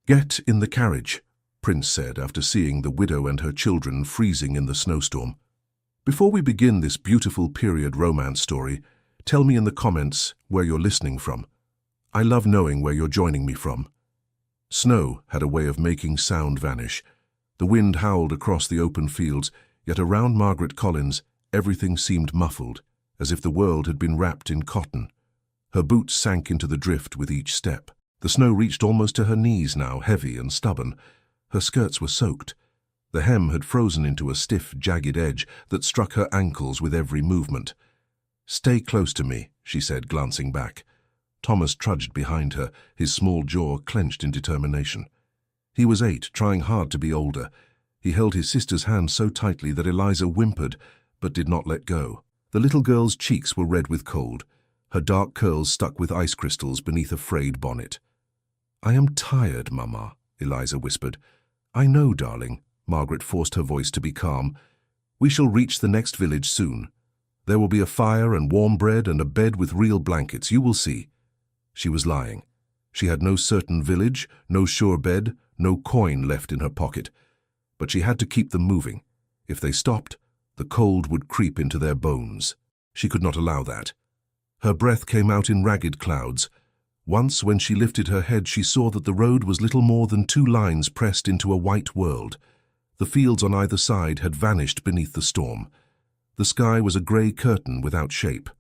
"Get in the carriage," Prince said after seeing the widow and her children freezing in the snowstorm. "Before we begin this beautiful period romance story, tell me in the comments where you're listening from. I love knowing where you're joining me from." Snow had a way of making sound vanish. The wind howled across the open fields, yet around Margaret Collins everything seemed muffled, as if the world had been wrapped in cotton. Her boots sank into the drift with each step. The snow reached almost to her knees now, heavy and stubborn. Her skirts were soaked. The hem had frozen into a stiff, jagged edge that struck her ankles with every movement. "Stay close to me," she said, glancing back. Thomas trudged behind her, his small jaw clenched in determination. He was 8, trying hard to be older. He held his sister's hand so tightly that Eliza whimpered, but did not let go. The little girl's cheeks were red with cold. Her dark curls stuck with ice crystals beneath a frayed bonnet. "I am tired, Mama," Eliza whispered. "I know, darling." Margaret forced her voice to be calm. "We shall reach the next village soon. There will be a fire and warm bread and a bed with real blankets. You will see." She was lying. She had no certain village, no sure bed, no coin left in her pocket. But she had to keep them moving. If they stopped, the cold would creep into their bones. She could not allow that. Her breath came out in ragged clouds. Once, when she lifted her head, she saw that the road was little more than 2 lines pressed into a white world. The fields on either side had vanished beneath the storm. The sky was a grey curtain without shape.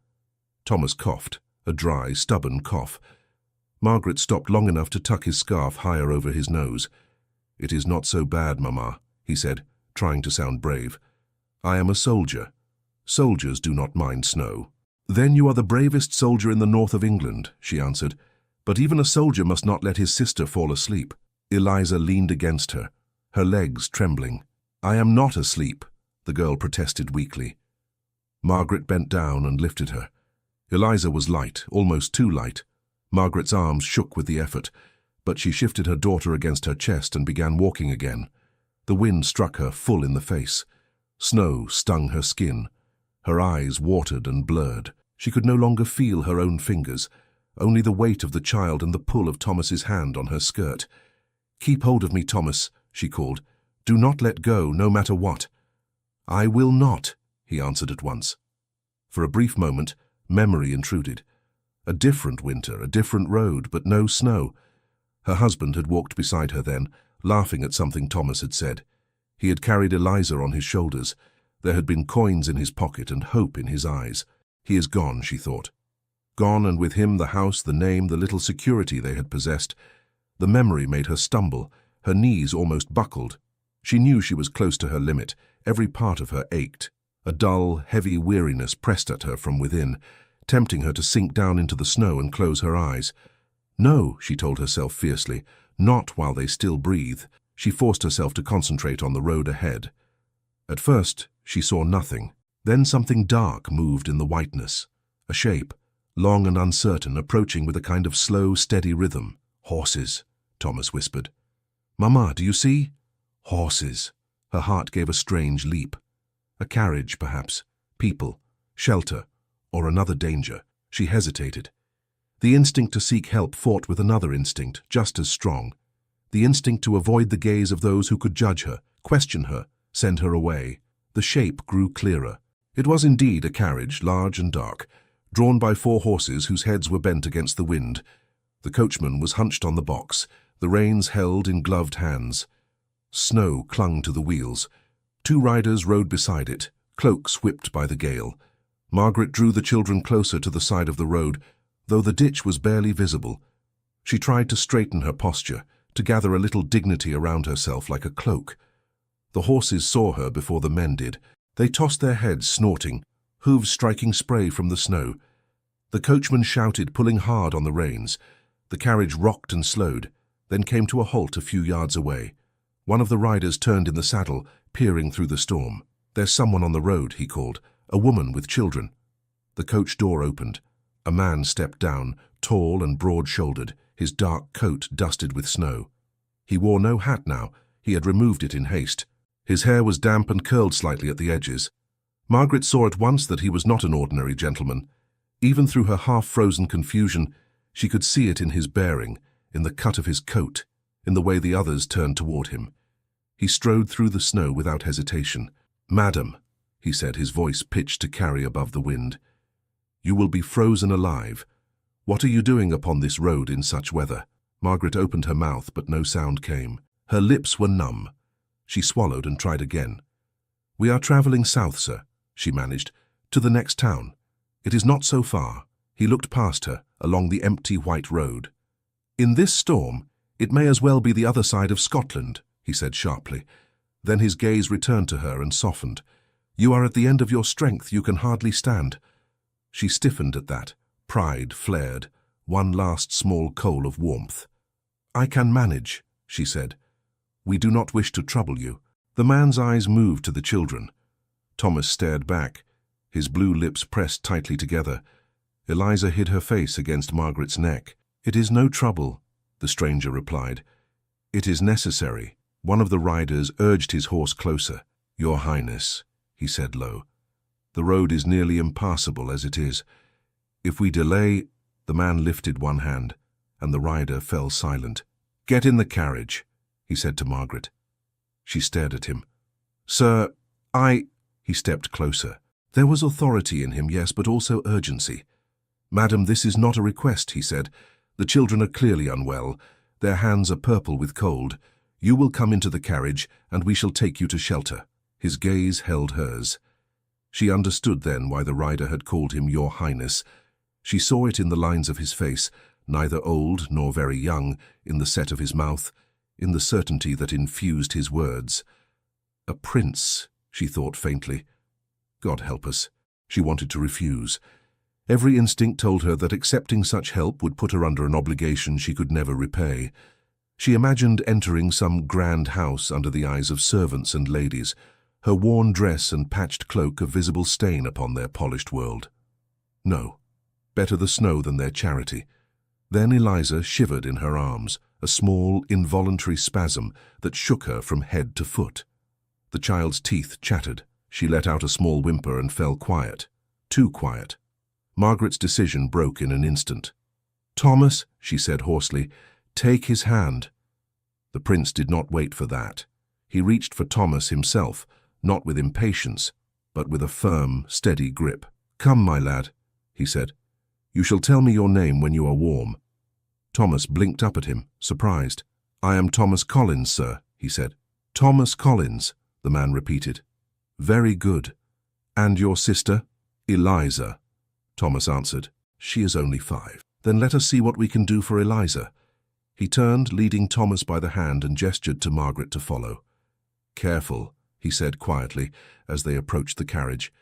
Thomas coughed, a dry, stubborn cough. Margaret stopped long enough to tuck his scarf higher over his nose. "It is not so bad, Mama," he said, trying to sound brave. "I am a soldier. Soldiers do not mind snow." "Then you are the bravest soldier in the north of England," she answered. "But even a soldier must not let his sister fall asleep." Eliza leaned against her, her legs trembling. "I am not asleep," the girl protested weakly. Margaret bent down and lifted her. Eliza was light, almost too light. Margaret's arms shook with the effort, but she shifted her daughter against her chest and began walking again. The wind struck her full in the face. Snow stung her skin. Her eyes watered and blurred. She could no longer feel her own fingers, only the weight of the child and the pull of Thomas's hand on her skirt. "Keep hold of me, Thomas," she called. "Do not let go, no matter what." "I will not," he answered at once. For a brief moment, memory intruded. A different winter, a different road, but no snow. Her husband had walked beside her then, laughing at something Thomas had said. He had carried Eliza on his shoulders. There had been coins in his pocket and hope in his eyes. He is gone, she thought. Gone, and with him the house, the name, the little security they had possessed. The memory made her stumble. Her knees almost buckled. She knew she was close to her limit. Every part of her ached. A dull, heavy weariness pressed at her from within, tempting her to sink down into the snow and close her eyes. "No," she told herself fiercely, "not while they still breathe." She forced herself to concentrate on the road ahead. At first, she saw nothing. Then something dark moved in the whiteness. A shape, long and uncertain, approaching with a kind of slow, steady rhythm. "Horses," Thomas whispered. "Mama, do you see?" Horses. Her heart gave a strange leap. A carriage, perhaps. People. Shelter. Or another danger. She hesitated. The instinct to seek help fought with another instinct, just as strong. The instinct to avoid the gaze of those who could judge her, question her, send her away. The shape grew clearer. It was indeed a carriage, large and dark, drawn by 4 horses whose heads were bent against the wind. The coachman was hunched on the box, the reins held in gloved hands. Snow clung to the wheels. 2 riders rode beside it, cloaks whipped by the gale. Margaret drew the children closer to the side of the road, though the ditch was barely visible. She tried to straighten her posture, to gather a little dignity around herself like a cloak. The horses saw her before the men did. They tossed their heads, snorting, hooves striking spray from the snow. The coachman shouted, pulling hard on the reins. The carriage rocked and slowed, then came to a halt a few yards away. One of the riders turned in the saddle, peering through the storm. "There's someone on the road," he called. "A woman with children." The coach door opened. A man stepped down, tall and broad-shouldered, his dark coat dusted with snow. He wore no hat now. He had removed it in haste. His hair was damp and curled slightly at the edges. Margaret saw at once that he was not an ordinary gentleman. Even through her half-frozen confusion, she could see it in his bearing, in the cut of his coat. in the way the others turned toward him. He strode through the snow without hesitation. "Madam," he said, his voice pitched to carry above the wind, "you will be frozen alive. What are you doing upon this road in such weather?" Margaret opened her mouth, but no sound came. Her lips were numb. She swallowed and tried again. "We are traveling south, sir," she managed, "to the next town. It is not so far." He looked past her, along the empty white road. "In this storm, it may as well be the other side of Scotland," he said sharply. Then his gaze returned to her and softened. "You are at the end of your strength, you can hardly stand." She stiffened at that. Pride flared, one last small coal of warmth. "I can manage," she said. "We do not wish to trouble you." The man's eyes moved to the children. Thomas stared back, his blue lips pressed tightly together. Eliza hid her face against Margaret's neck. "It is no trouble," the stranger replied. "It is necessary." One of the riders urged his horse closer. "Your Highness," he said low, "the road is nearly impassable as it is. If we delay—" The man lifted one hand, and the rider fell silent. "Get in the carriage," he said to Margaret. She stared at him. "Sir, He stepped closer. There was authority in him, yes, but also urgency. "Madam, this is not a request," he said. "The children are clearly unwell. Their hands are purple with cold. You will come into the carriage, and we shall take you to shelter." His gaze held hers. She understood then why the rider had called him Your Highness. She saw it in the lines of his face, neither old nor very young, in the set of his mouth, in the certainty that infused his words. "A prince," she thought faintly. God help us. She wanted to refuse. Every instinct told her that accepting such help would put her under an obligation she could never repay. She imagined entering some grand house under the eyes of servants and ladies, her worn dress and patched cloak a visible stain upon their polished world. No, better the snow than their charity. Then Eliza shivered in her arms, a small, involuntary spasm that shook her from head to foot. The child's teeth chattered. She let out a small whimper and fell quiet. Too quiet. Margaret's decision broke in an instant. "Thomas," she said hoarsely, "take his hand." The prince did not wait for that. He reached for Thomas himself, not with impatience, but with a firm, steady grip. "Come, my lad," he said. "You shall tell me your name when you are warm." Thomas blinked up at him, surprised. "I am Thomas Collins, sir," he said. "Thomas Collins," the man repeated. "Very good. And your sister?" "Eliza," Thomas answered. "She is only 5. Then let us see what we can do for Eliza." He turned, leading Thomas by the hand, and gestured to Margaret to follow. "Careful," he said quietly as they approached the carriage.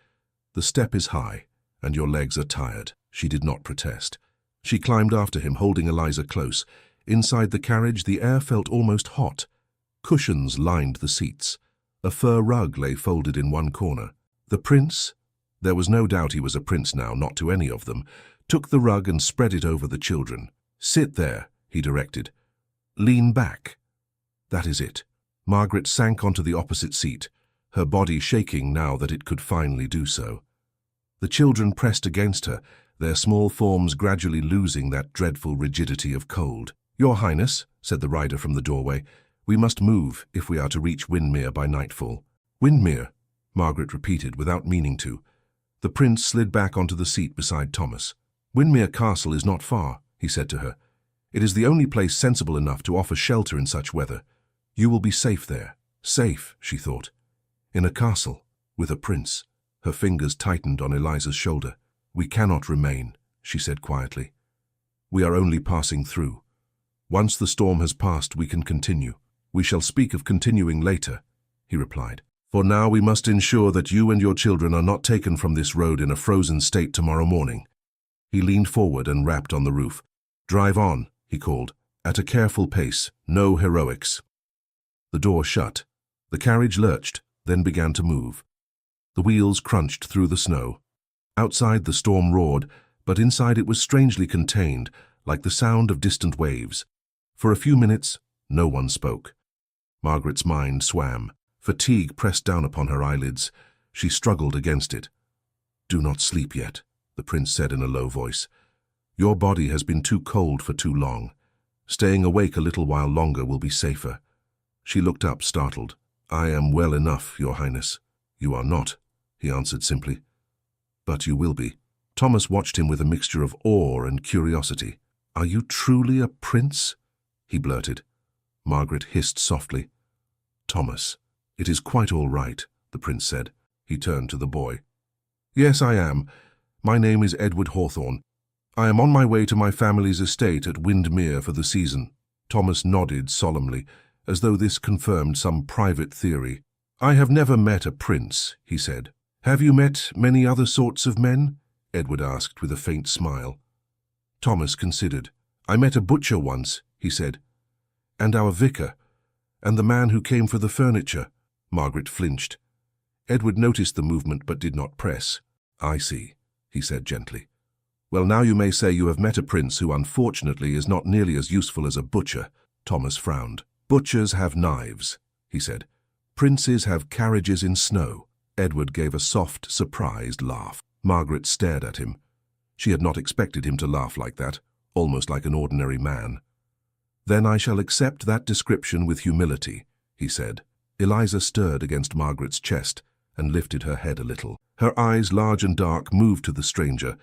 "The step is high, and your legs are tired." She did not protest. She climbed after him, holding Eliza close. Inside the carriage, the air felt almost hot. Cushions lined the seats. A fur rug lay folded in one corner. The prince, there was no doubt he was a prince now, not to any of them, took the rug and spread it over the children. "Sit there," he directed. "Lean back." That is it. Margaret sank onto the opposite seat, her body shaking now that it could finally do so. The children pressed against her, their small forms gradually losing that dreadful rigidity of cold. "Your Highness," said the rider from the doorway, "we must move if we are to reach Windermere by nightfall." "Windermere," Margaret repeated without meaning to. The prince slid back onto the seat beside Thomas. "Windermere Castle is not far," he said to her. "It is the only place sensible enough to offer shelter in such weather. You will be safe there." Safe, she thought. In a castle, with a prince. Her fingers tightened on Eliza's shoulder. "We cannot remain," she said quietly. "We are only passing through. Once the storm has passed, we can continue." "We shall speak of continuing later," he replied. "For now we must ensure that you and your children are not taken from this road in a frozen state tomorrow morning." He leaned forward and rapped on the roof. "Drive on," he called, "at a careful pace, no heroics." The door shut. The carriage lurched, then began to move. The wheels crunched through the snow. Outside the storm roared, but inside it was strangely contained, like the sound of distant waves. For a few minutes, no one spoke. Margaret's mind swam. Fatigue pressed down upon her eyelids. She struggled against it. "Do not sleep yet," the prince said in a low voice. "Your body has been too cold for too long. Staying awake a little while longer will be safer. She looked up, startled. I am well enough, Your Highness. You are not, he answered simply. But you will be. Thomas watched him with a mixture of awe and curiosity. Are you truly a prince? He blurted. Margaret hissed softly. Thomas, it is quite all right, the prince said. He turned to the boy. Yes, I am. My name is Edward Hawthorne. I am on my way to my family's estate at Windermere for the season. Thomas nodded solemnly, as though this confirmed some private theory. I have never met a prince, he said. Have you met many other sorts of men? Edward asked with a faint smile. Thomas considered. I met a butcher once, he said. And our vicar. And the man who came for the furniture. Margaret flinched. Edward noticed the movement but did not press. I see, he said gently. Well, now you may say you have met a prince who unfortunately is not nearly as useful as a butcher. Thomas frowned. Butchers have knives, he said. Princes have carriages in snow. Edward gave a soft, surprised laugh. Margaret stared at him. She had not expected him to laugh like that, almost like an ordinary man. Then I shall accept that description with humility, he said. Eliza stirred against Margaret's chest and lifted her head a little. Her eyes, large and dark, moved to the stranger.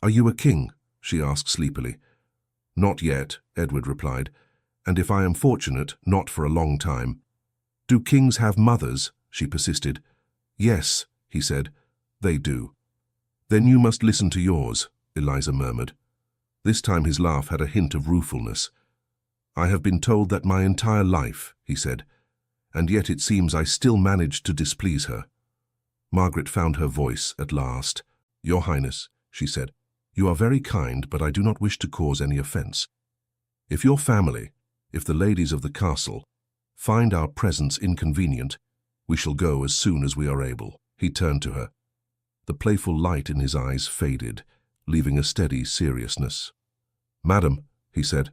Are you a king? She asked sleepily. Not yet, Edward replied, and if I am fortunate, not for a long time. Do kings have mothers? She persisted. Yes, he said, they do. Then you must listen to yours, Eliza murmured. This time his laugh had a hint of ruefulness. I have been told that my entire life, he said, and yet it seems I still managed to displease her. Margaret found her voice at last. Your Highness, she said, you are very kind, but I do not wish to cause any offence. If your family, if the ladies of the castle, find our presence inconvenient, we shall go as soon as we are able. He turned to her. The playful light in his eyes faded, leaving a steady seriousness. Madam, he said,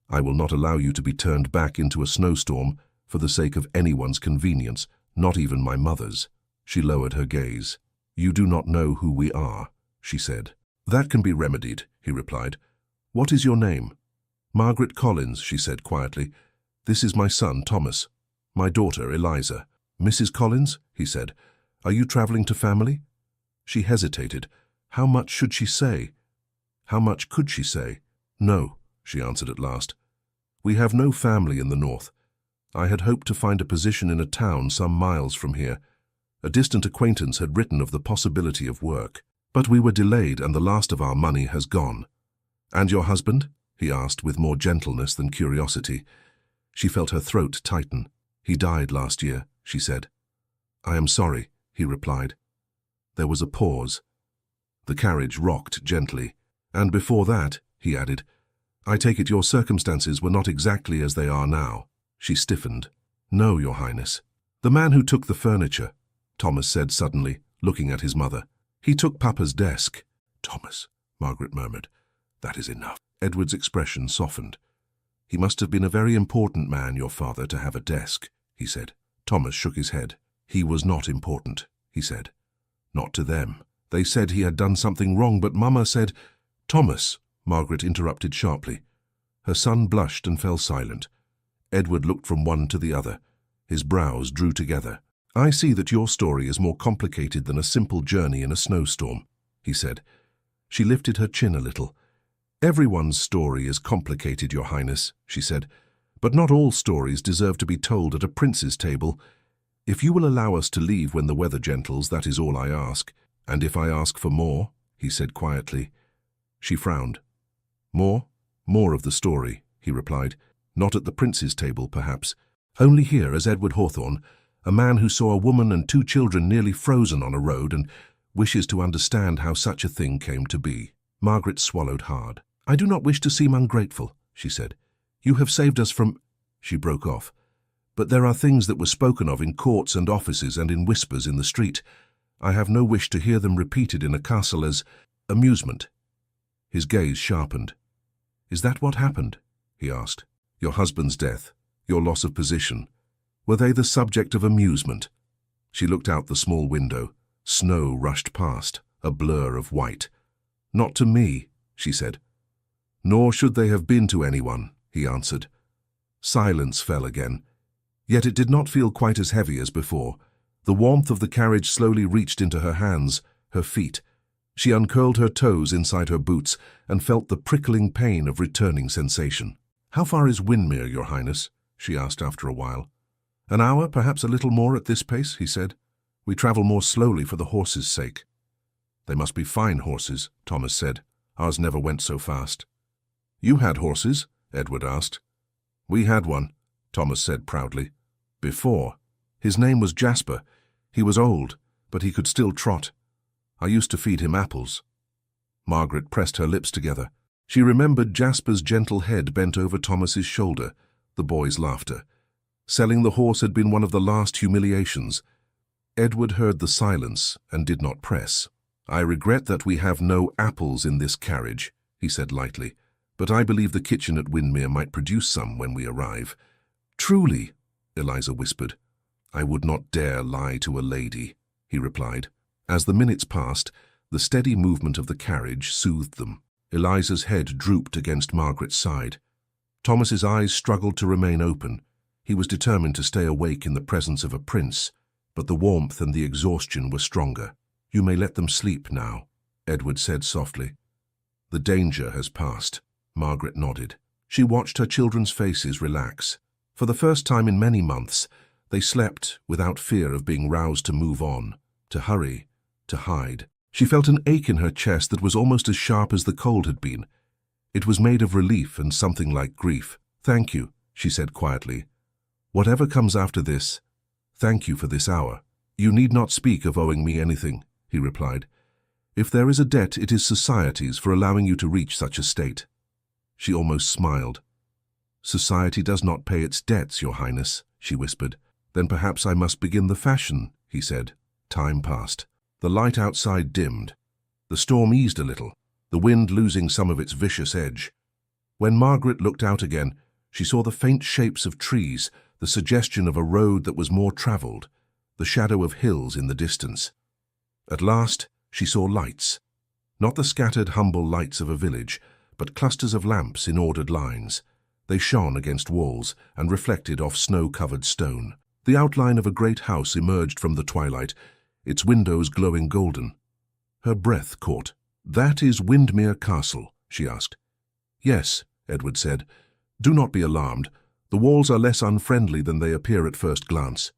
I will not allow you to be turned back into a snowstorm for the sake of anyone's convenience, not even my mother's. She lowered her gaze. You do not know who we are, she said. That can be remedied, he replied. What is your name? Margaret Collins, she said quietly. This is my son, Thomas. My daughter, Eliza. Mrs. Collins, he said, are you travelling to family? She hesitated. How much should she say? How much could she say? No, she answered at last. We have no family in the north. I had hoped to find a position in a town some miles from here. A distant acquaintance had written of the possibility of work. But we were delayed and the last of our money has gone. And your husband? He asked with more gentleness than curiosity. She felt her throat tighten. He died last year, she said. I am sorry, he replied. There was a pause. The carriage rocked gently. And before that, he added, I take it your circumstances were not exactly as they are now. She stiffened. No, Your Highness. The man who took the furniture, Thomas said suddenly, looking at his mother. He took Papa's desk. Thomas, Margaret murmured. That is enough. Edward's expression softened. He must have been a very important man, your father, to have a desk, he said. Thomas shook his head. He was not important, he said. Not to them. They said he had done something wrong, but Mama said... Thomas, Margaret interrupted sharply. Her son blushed and fell silent. Edward looked from one to the other. His brows drew together. I see that your story is more complicated than a simple journey in a snowstorm, he said. She lifted her chin a little. Everyone's story is complicated, Your Highness, she said, but not all stories deserve to be told at a prince's table. If you will allow us to leave when the weather gentles, that is all I ask. And if I ask for more, he said quietly. She frowned. More? More of the story, he replied. Not at the prince's table, perhaps. Only here as Edward Hawthorne, a man who saw a woman and 2 children nearly frozen on a road and wishes to understand how such a thing came to be. Margaret swallowed hard. I do not wish to seem ungrateful, she said. You have saved us from... She broke off. But there are things that were spoken of in courts and offices and in whispers in the street. I have no wish to hear them repeated in a castle as amusement. His gaze sharpened. Is that what happened? He asked. Your husband's death, your loss of position. Were they the subject of amusement? She looked out the small window. Snow rushed past, a blur of white. Not to me, she said. Nor should they have been to anyone, he answered. Silence fell again. Yet it did not feel quite as heavy as before. The warmth of the carriage slowly reached into her hands, her feet. She uncurled her toes inside her boots and felt the prickling pain of returning sensation. "How far is Windermere, Your Highness?" she asked after a while. "An hour, perhaps a little more at this pace," he said. "We travel more slowly for the horses' sake." "They must be fine horses," Thomas said. "Ours never went so fast." "You had horses?" Edward asked. "We had one," Thomas said proudly. "Before. His name was Jasper. He was old, but he could still trot. I used to feed him apples." Margaret pressed her lips together. She remembered Jasper's gentle head bent over Thomas's shoulder, the boy's laughter. Selling the horse had been one of the last humiliations. Edward heard the silence and did not press. "I regret that we have no apples in this carriage," he said lightly, "but I believe the kitchen at Windermere might produce some when we arrive." "Truly," Eliza whispered. "I would not dare lie to a lady," he replied. As the minutes passed, the steady movement of the carriage soothed them. Eliza's head drooped against Margaret's side. Thomas's eyes struggled to remain open. He was determined to stay awake in the presence of a prince, but the warmth and the exhaustion were stronger. "You may let them sleep now," Edward said softly. "The danger has passed." Margaret nodded. She watched her children's faces relax. For the first time in many months, they slept without fear of being roused to move on, to hurry, to hide. She felt an ache in her chest that was almost as sharp as the cold had been. It was made of relief and something like grief. "Thank you," she said quietly. "Whatever comes after this, thank you for this hour." "You need not speak of owing me anything," he replied. "If there is a debt, it is society's for allowing you to reach such a state." She almost smiled. "Society does not pay its debts, Your Highness," she whispered. "Then perhaps I must begin the fashion," he said. Time passed. The light outside dimmed. The storm eased a little, the wind losing some of its vicious edge. When Margaret looked out again, she saw the faint shapes of trees, the suggestion of a road that was more traveled, the shadow of hills in the distance. At last, she saw lights. Not the scattered, humble lights of a village, but clusters of lamps in ordered lines. They shone against walls and reflected off snow-covered stone. The outline of a great house emerged from the twilight, its windows glowing golden. Her breath caught. "That is Windermere Castle?" she asked. "Yes," Edward said. "Do not be alarmed. The walls are less unfriendly than they appear at first glance."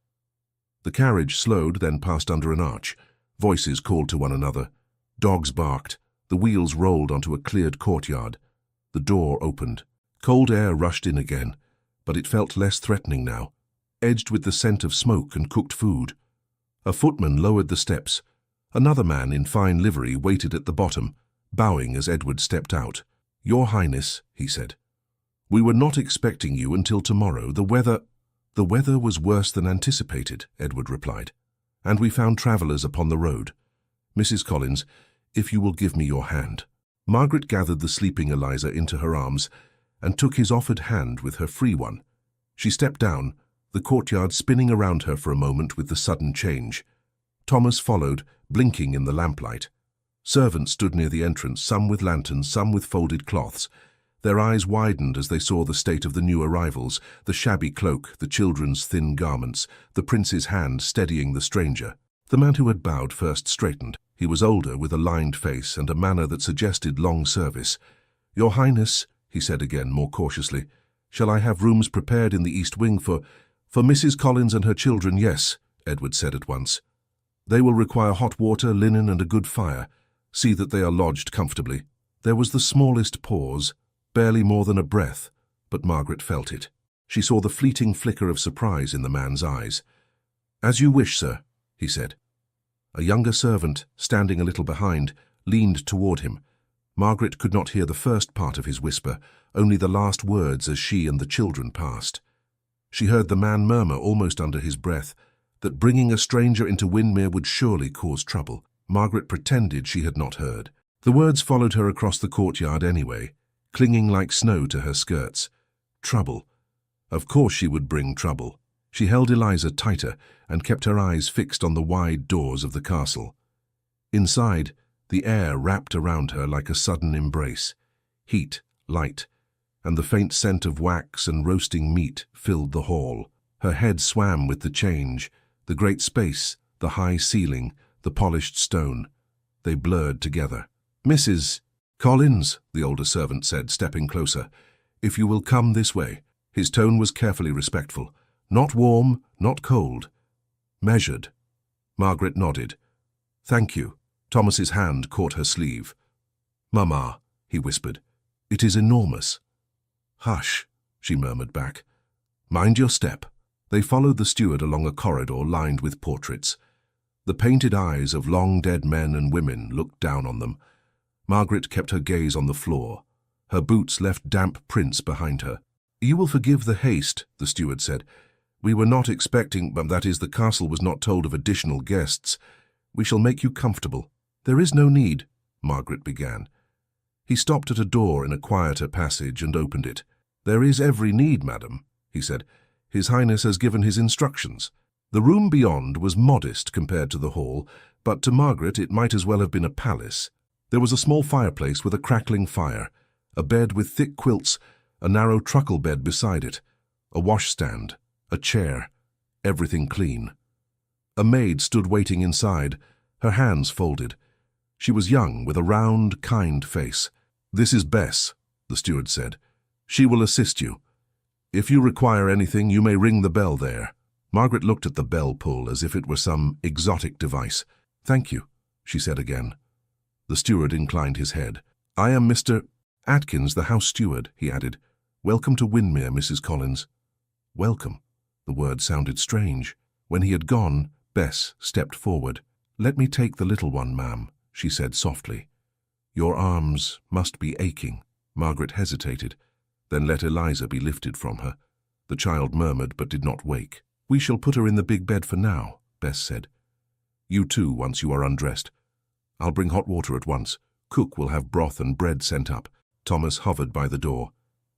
The carriage slowed, then passed under an arch. Voices called to one another. Dogs barked. The wheels rolled onto a cleared courtyard. The door opened. Cold air rushed in again, but it felt less threatening now, edged with the scent of smoke and cooked food. A footman lowered the steps. Another man in fine livery waited at the bottom, bowing as Edward stepped out. "Your Highness," he said, "we were not expecting you until tomorrow. The weather was worse than anticipated," Edward replied, "and we found travellers upon the road. Mrs. Collins, if you will give me your hand." Margaret gathered the sleeping Eliza into her arms and took his offered hand with her free one. She stepped down, the courtyard spinning around her for a moment with the sudden change. Thomas followed, blinking in the lamplight. Servants stood near the entrance, some with lanterns, some with folded cloths. Their eyes widened as they saw the state of the new arrivals, the shabby cloak, the children's thin garments, the prince's hand steadying the stranger. The man who had bowed first straightened. He was older, with a lined face and a manner that suggested long service. "Your Highness," he said again, more cautiously, "shall I have rooms prepared in the east wing for Mrs. Collins and her children?" "Yes," Edward said at once. "They will require hot water, linen, and a good fire. See that they are lodged comfortably." There was the smallest pause, barely more than a breath, but Margaret felt it. She saw the fleeting flicker of surprise in the man's eyes. "As you wish, sir," he said. A younger servant, standing a little behind, leaned toward him. Margaret could not hear the first part of his whisper, only the last words as she and the children passed. She heard the man murmur almost under his breath that bringing a stranger into Windermere would surely cause trouble. Margaret pretended she had not heard. The words followed her across the courtyard anyway, clinging like snow to her skirts. Trouble. Of course she would bring trouble. She held Eliza tighter and kept her eyes fixed on the wide doors of the castle. Inside, the air wrapped around her like a sudden embrace. Heat, light, and the faint scent of wax and roasting meat filled the hall. Her head swam with the change, the great space, the high ceiling, the polished stone. They blurred together. "Mrs. Collins," the older servant said, stepping closer, "if you will come this way." His tone was carefully respectful. Not warm, not cold. Measured. Margaret nodded. "Thank you." Thomas's hand caught her sleeve. "Mamma," he whispered, "it is enormous." "Hush," she murmured back. "Mind your step." They followed the steward along a corridor lined with portraits. The painted eyes of long-dead men and women looked down on them. Margaret kept her gaze on the floor. Her boots left damp prints behind her. "You will forgive the haste," the steward said. "We were not expecting, that is, the castle was not told of additional guests. We shall make you comfortable." "There is no need," Margaret began. He stopped at a door in a quieter passage and opened it. "There is every need, madam," he said. "His Highness has given his instructions." The room beyond was modest compared to the hall, but to Margaret it might as well have been a palace. There was a small fireplace with a crackling fire, a bed with thick quilts, a narrow truckle bed beside it, a washstand, a chair, everything clean. A maid stood waiting inside, her hands folded. She was young, with a round, kind face. "This is Bess," the steward said. "She will assist you. If you require anything, you may ring the bell there." Margaret looked at the bell pull as if it were some exotic device. "Thank you," she said again. The steward inclined his head. "I am Mr. Atkins, the house steward," he added. "Welcome to Windermere, Mrs. Collins." Welcome. The word sounded strange. When he had gone, Bess stepped forward. "Let me take the little one, ma'am," she said softly. "Your arms must be aching." Margaret hesitated, then let Eliza be lifted from her. The child murmured but did not wake. "We shall put her in the big bed for now," Bess said. "You too, once you are undressed. I'll bring hot water at once. Cook will have broth and bread sent up." Thomas hovered by the door,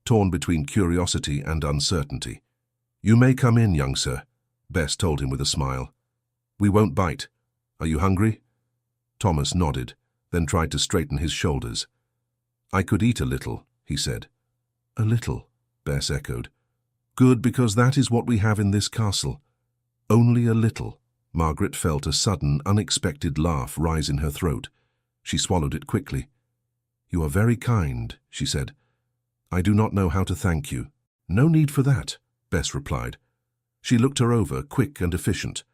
torn between curiosity and uncertainty. "You may come in, young sir," Bess told him with a smile. "We won't bite. Are you hungry?" Thomas nodded, then tried to straighten his shoulders. "I could eat a little," he said. "A little," Bess echoed. "Good, because that is what we have in this castle. Only a little." Margaret felt a sudden, unexpected laugh rise in her throat. She swallowed it quickly. "You are very kind," she said. "I do not know how to thank you." "No need for that," Bess replied. She looked her over, quick and efficient.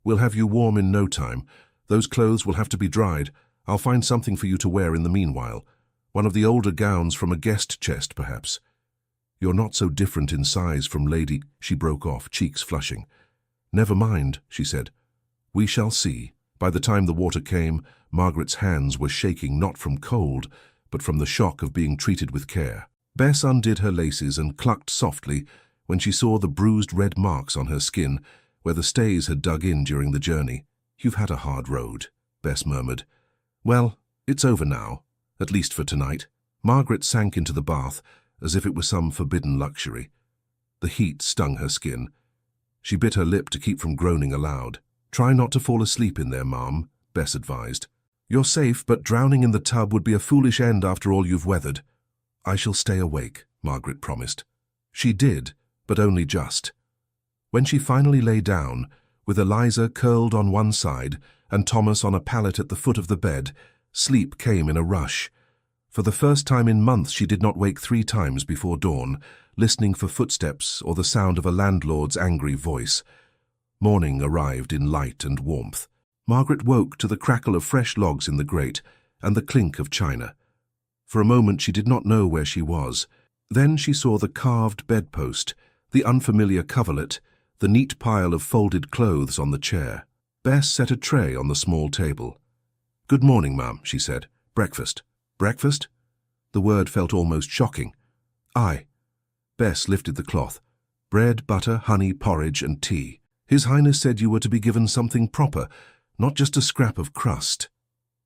"We'll have you warm in no time. Those clothes will have to be dried. I'll find something for you to wear in the meanwhile. One of the older gowns from a guest chest, perhaps." "You're not so different in size from Lady—" She broke off, cheeks flushing. "Never mind," she said. "We shall see." By the time the water came, Margaret's hands were shaking not from cold, but from the shock of being treated with care. Bess undid her laces and clucked softly when she saw the bruised red marks on her skin, where the stays had dug in during the journey. "You've had a hard road," Bess murmured. "Well, it's over now, at least for tonight." Margaret sank into the bath as if it were some forbidden luxury. The heat stung her skin. She bit her lip to keep from groaning aloud. "Try not to fall asleep in there, ma'am," Bess advised. "You're safe, but drowning in the tub would be a foolish end after all you've weathered." "I shall stay awake," Margaret promised. She did, but only just. When she finally lay down, with Eliza curled on one side and Thomas on a pallet at the foot of the bed, sleep came in a rush. For the first time in months she did not wake 3 times before dawn, listening for footsteps or the sound of a landlord's angry voice. Morning arrived in light and warmth. Margaret woke to the crackle of fresh logs in the grate and the clink of china. For a moment she did not know where she was. Then she saw the carved bedpost, the unfamiliar coverlet, the neat pile of folded clothes on the chair. Bess set a tray on the small table. "Good morning, ma'am," she said. "Breakfast." "Breakfast?" The word felt almost shocking. "Aye." Bess lifted the cloth. "Bread, butter, honey, porridge, and tea. His Highness said you were to be given something proper, not just a scrap of crust."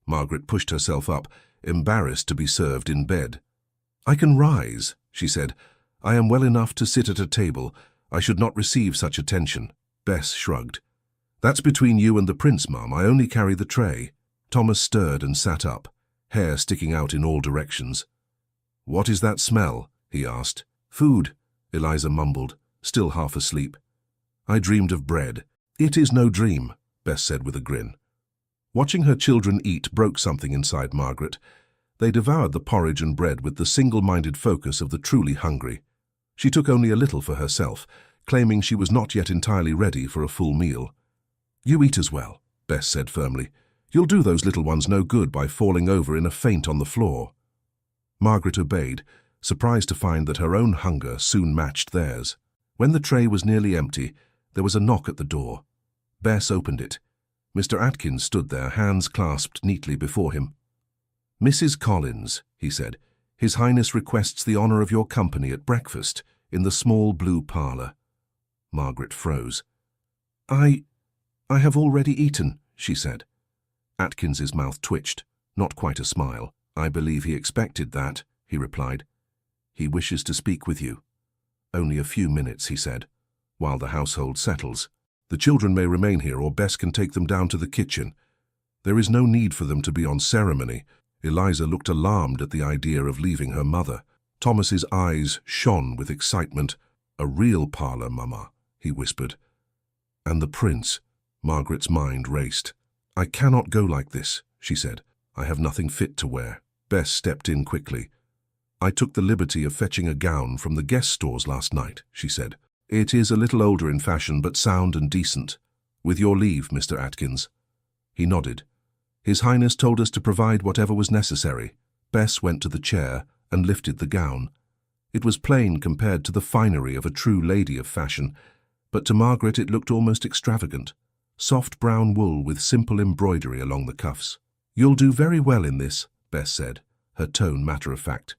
Margaret pushed herself up, embarrassed to be served in bed. "I can rise," she said. "I am well enough to sit at a table. I should not receive such attention." Bess shrugged. "That's between you and the prince, ma'am. I only carry the tray." Thomas stirred and sat up, hair sticking out in all directions. "What is that smell?" he asked. Food, Eliza mumbled, still half asleep. I dreamed of bread. It is no dream, Bess said with a grin. Watching her children eat broke something inside Margaret. They devoured the porridge and bread with the single-minded focus of the truly hungry. She took only a little for herself, claiming she was not yet entirely ready for a full meal. You eat as well, Bess said firmly. You'll do those little ones no good by falling over in a faint on the floor. Margaret obeyed, surprised to find that her own hunger soon matched theirs. When the tray was nearly empty, there was a knock at the door. Bess opened it. Mr. Atkins stood there, hands clasped neatly before him. Mrs. Collins, he said, His Highness requests the honour of your company at breakfast in the small blue parlour. Margaret froze. I have already eaten, she said. Atkins's mouth twitched, not quite a smile. I believe he expected that, he replied. He wishes to speak with you. Only a few minutes, he said, while the household settles. The children may remain here, or Bess can take them down to the kitchen. There is no need for them to be on ceremony. Eliza looked alarmed at the idea of leaving her mother. Thomas's eyes shone with excitement. A real parlour, Mama, he whispered. And the prince. Margaret's mind raced. I cannot go like this, she said. I have nothing fit to wear. Bess stepped in quickly. I took the liberty of fetching a gown from the guest stores last night, she said. It is a little older in fashion, but sound and decent. With your leave, Mr. Atkins. He nodded. His Highness told us to provide whatever was necessary. Bess went to the chair and lifted the gown. It was plain compared to the finery of a true lady of fashion, but to Margaret it looked almost extravagant. Soft brown wool with simple embroidery along the cuffs. You'll do very well in this, Bess said, her tone matter-of-fact.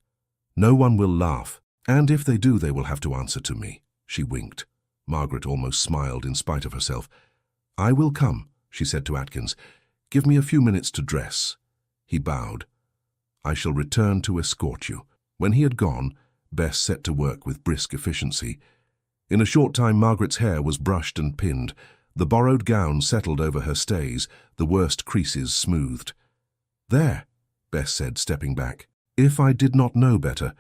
No one will laugh, and if they do, they will have to answer to me. She winked. Margaret almost smiled in spite of herself. I will come, she said to Atkins. Give me a few minutes to dress. He bowed. I shall return to escort you. When he had gone, Bess set to work with brisk efficiency. In a short time, Margaret's hair was brushed and pinned. The borrowed gown settled over her stays, the worst creases smoothed. There, Bess said, stepping back. If I did not know better,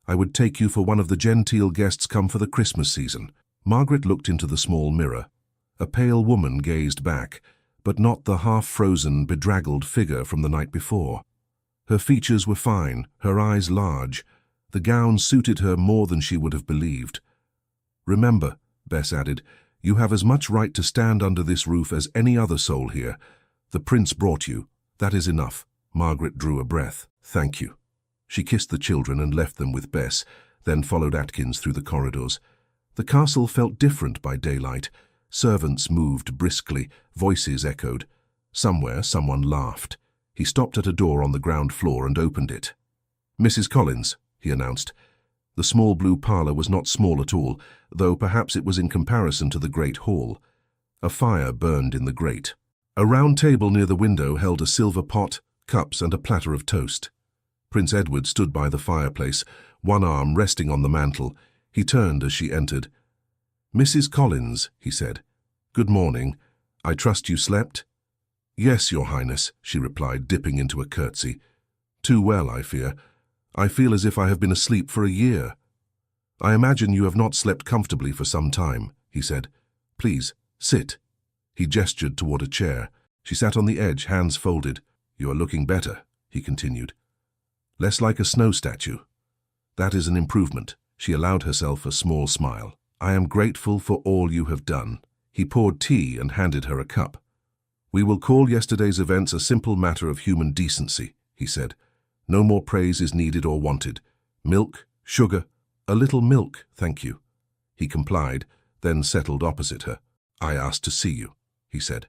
I would take you for one of the genteel guests come for the Christmas season. Margaret looked into the small mirror. A pale woman gazed back, but not the half-frozen, bedraggled figure from the night before. Her features were fine, her eyes large. The gown suited her more than she would have believed. Remember, Bess added, you have as much right to stand under this roof as any other soul here. The prince brought you. That is enough. Margaret drew a breath. Thank you. She kissed the children and left them with Bess, then followed Atkins through the corridors. The castle felt different by daylight. Servants moved briskly, voices echoed. Somewhere someone laughed. He stopped at a door on the ground floor and opened it. Mrs. Collins, he announced. The small blue parlour was not small at all, though perhaps it was in comparison to the great hall. A fire burned in the grate. A round table near the window held a silver pot, cups and a platter of toast. Prince Edward stood by the fireplace, one arm resting on the mantel. He turned as she entered. Mrs. Collins, he said. Good morning. I trust you slept? Yes, Your Highness, she replied, dipping into a curtsy. Too well, I fear. I feel as if I have been asleep for a year. I imagine you have not slept comfortably for some time, he said. Please, sit. He gestured toward a chair. She sat on the edge, hands folded. You are looking better, he continued. Less like a snow statue. That is an improvement. She allowed herself a small smile. I am grateful for all you have done. He poured tea and handed her a cup. We will call yesterday's events a simple matter of human decency, he said. No more praise is needed or wanted. Milk, sugar, a little milk, thank you. He complied, then settled opposite her. I asked to see you, he said,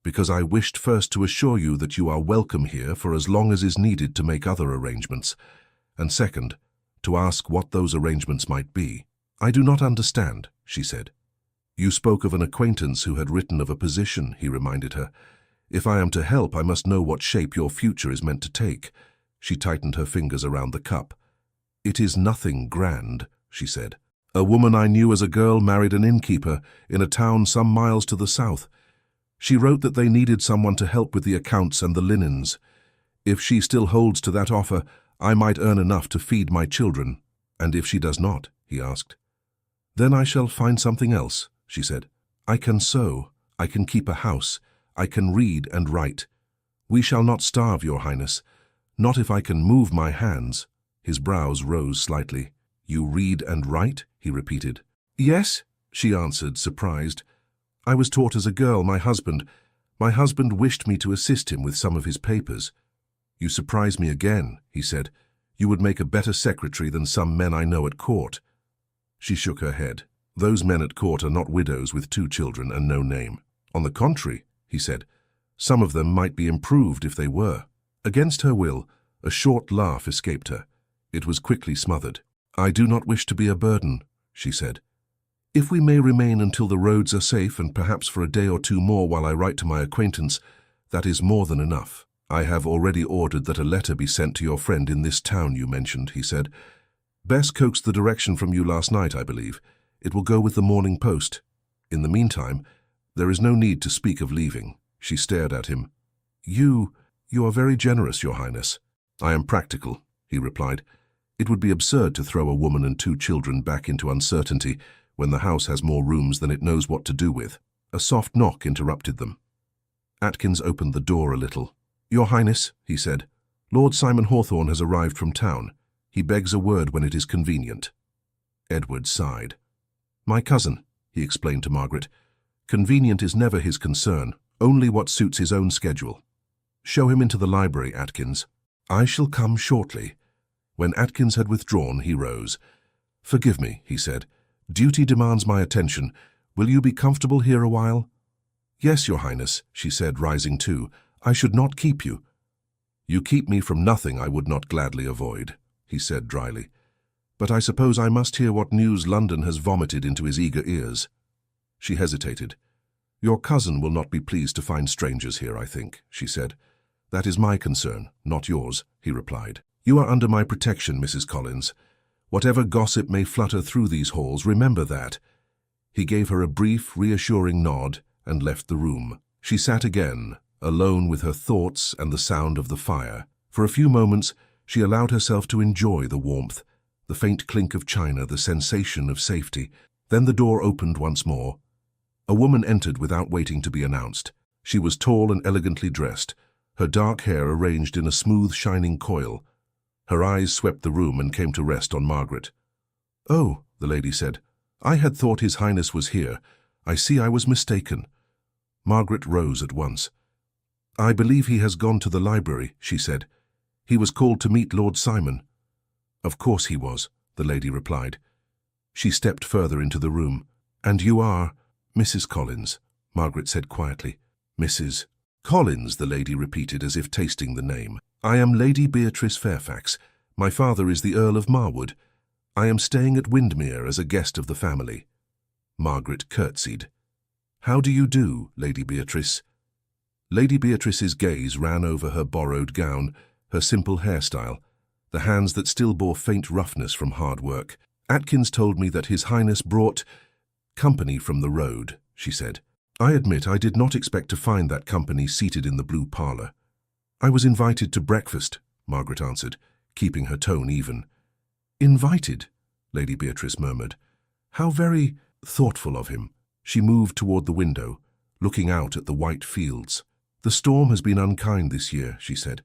because I wished first to assure you that you are welcome here for as long as is needed to make other arrangements, and second, to ask what those arrangements might be. I do not understand, she said. You spoke of an acquaintance who had written of a position, he reminded her. If I am to help, I must know what shape your future is meant to take. She tightened her fingers around the cup. It is nothing grand, she said. A woman I knew as a girl married an innkeeper in a town some miles to the south. She wrote that they needed someone to help with the accounts and the linens. If she still holds to that offer, I might earn enough to feed my children. And if she does not, he asked. Then I shall find something else, she said. I can sew, I can keep a house, I can read and write. We shall not starve, Your Highness. Not if I can move my hands. His brows rose slightly. You read and write? He repeated. Yes, she answered, surprised. I was taught as a girl. My husband wished me to assist him with some of his papers. You surprise me again, he said. You would make a better secretary than some men I know at court. She shook her head. Those men at court are not widows with 2 children and no name. On the contrary, he said, some of them might be improved if they were. Against her will, a short laugh escaped her. It was quickly smothered. I do not wish to be a burden, she said. If we may remain until the roads are safe and perhaps for a day or 2 more while I write to my acquaintance, that is more than enough. I have already ordered that a letter be sent to your friend in this town you mentioned, he said. Bess coaxed the direction from you last night, I believe. It will go with the morning post. In the meantime, there is no need to speak of leaving. She stared at him. You are very generous, Your Highness. I am practical, he replied. It would be absurd to throw a woman and 2 children back into uncertainty when the house has more rooms than it knows what to do with. A soft knock interrupted them. Atkins opened the door a little. Your Highness, he said, Lord Simon Hawthorne has arrived from town. He begs a word when it is convenient. Edward sighed. My cousin, he explained to Margaret. Convenient is never his concern, only what suits his own schedule. Show him into the library, Atkins. I shall come shortly. When Atkins had withdrawn, he rose. Forgive me, he said. Duty demands my attention. Will you be comfortable here a while? Yes, Your Highness, she said, rising too. I should not keep you. You keep me from nothing I would not gladly avoid, he said dryly. But I suppose I must hear what news London has vomited into his eager ears. She hesitated. Your cousin will not be pleased to find strangers here, I think, she said. That is my concern, not yours, he replied. You are under my protection, Mrs. Collins. Whatever gossip may flutter through these halls, remember that. He gave her a brief, reassuring nod and left the room. She sat again, alone with her thoughts and the sound of the fire. For a few moments, she allowed herself to enjoy the warmth, the faint clink of china, the sensation of safety. Then the door opened once more. A woman entered without waiting to be announced. She was tall and elegantly dressed, her dark hair arranged in a smooth, shining coil. Her eyes swept the room and came to rest on Margaret. Oh, the lady said, I had thought His Highness was here. I see I was mistaken. Margaret rose at once. I believe he has gone to the library, she said. He was called to meet Lord Simon. Of course he was, the lady replied. She stepped further into the room. And you are Mrs. Collins, Margaret said quietly. Mrs. Collins, the lady repeated as if tasting the name. I am Lady Beatrice Fairfax. My father is the Earl of Marwood. I am staying at Windermere as a guest of the family. Margaret curtsied. How do you do, Lady Beatrice? Lady Beatrice's gaze ran over her borrowed gown, her simple hairstyle, the hands that still bore faint roughness from hard work. Atkins told me that His Highness brought company from the road, she said. I admit I did not expect to find that company seated in the blue parlour. I was invited to breakfast, Margaret answered, keeping her tone even. Invited, Lady Beatrice murmured. How very thoughtful of him. She moved toward the window, looking out at the white fields. The storm has been unkind this year, she said.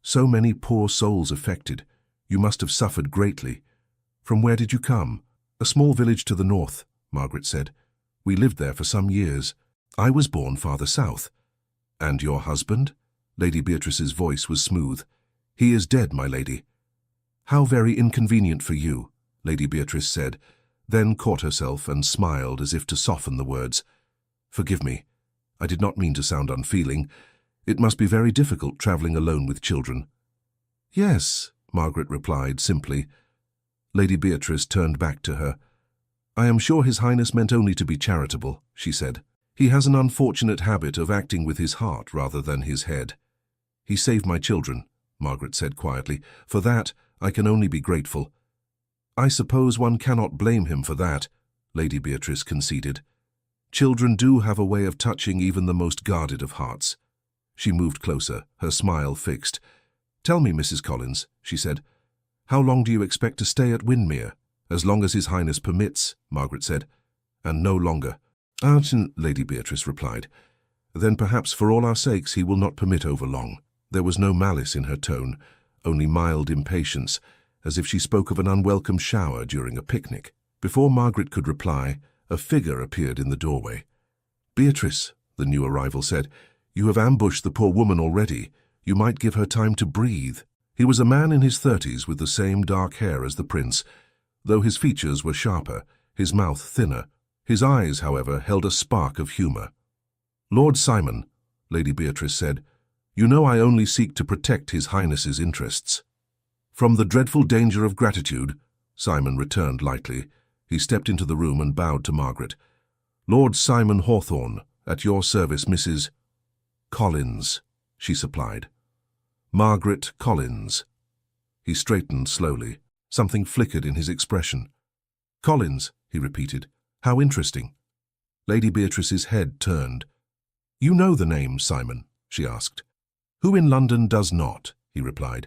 So many poor souls affected. You must have suffered greatly. From where did you come? A small village to the north, Margaret said. We lived there for some years. I was born farther south. And your husband? Lady Beatrice's voice was smooth. He is dead, my lady. How very inconvenient for you, Lady Beatrice said, then caught herself and smiled as if to soften the words. Forgive me. I did not mean to sound unfeeling. It must be very difficult travelling alone with children. Yes, Margaret replied simply. Lady Beatrice turned back to her. I am sure His Highness meant only to be charitable, she said. He has an unfortunate habit of acting with his heart rather than his head. He saved my children, Margaret said quietly. For that, I can only be grateful. I suppose one cannot blame him for that, Lady Beatrice conceded. Children do have a way of touching even the most guarded of hearts. She moved closer, her smile fixed. Tell me, Mrs. Collins, she said, how long do you expect to stay at Windermere? As long as His Highness permits, Margaret said, and no longer. Lady Beatrice replied. Then perhaps for all our sakes he will not permit over long. There was no malice in her tone, only mild impatience, as if she spoke of an unwelcome shower during a picnic. Before Margaret could reply, a figure appeared in the doorway. Beatrice, the new arrival said, you have ambushed the poor woman already. You might give her time to breathe. He was a man in his 30s with the same dark hair as the prince, though his features were sharper, his mouth thinner. His eyes, however, held a spark of humour. Lord Simon, Lady Beatrice said, you know I only seek to protect His Highness's interests. From the dreadful danger of gratitude, Simon returned lightly. He stepped into the room and bowed to Margaret. Lord Simon Hawthorne, at your service, Mrs. Collins, she supplied. Margaret Collins. He straightened slowly. Something flickered in his expression. Collins, he repeated. How interesting. Lady Beatrice's head turned. You know the name, Simon, she asked. Who in London does not, he replied,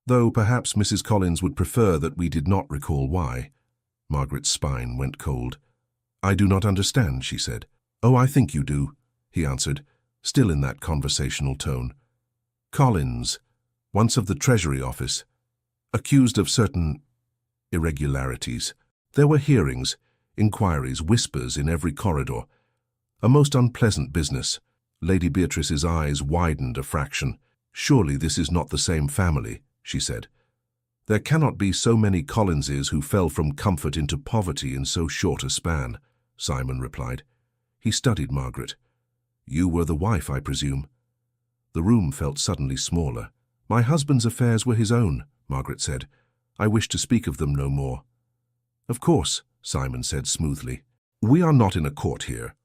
though perhaps Mrs. Collins would prefer that we did not recall why. Margaret's spine went cold. I do not understand, she said. Oh, I think you do, he answered, still in that conversational tone. Collins, once of the Treasury Office, accused of certain irregularities. There were hearings, inquiries, whispers in every corridor. A most unpleasant business. Lady Beatrice's eyes widened a fraction. Surely this is not the same family, she said. There cannot be so many Collinses who fell from comfort into poverty in so short a span, Simon replied. He studied Margaret. You were the wife, I presume. The room felt suddenly smaller. My husband's affairs were his own, Margaret said. I wish to speak of them no more. Of course, Simon said smoothly. We are not in a court here.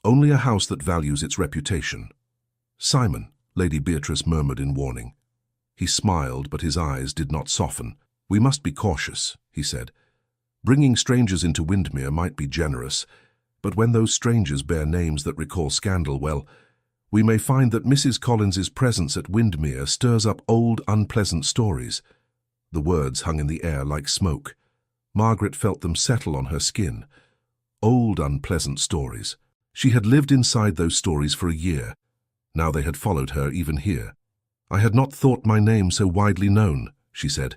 Only a house that values its reputation. Simon, Lady Beatrice murmured in warning. He smiled, but his eyes did not soften. We must be cautious, he said. Bringing strangers into Windermere might be generous, but when those strangers bear names that recall scandal, well, we may find that Mrs. Collins's presence at Windermere stirs up old, unpleasant stories. The words hung in the air like smoke. Margaret felt them settle on her skin. Old, unpleasant stories. She had lived inside those stories for a year. Now they had followed her even here. I had not thought my name so widely known, she said.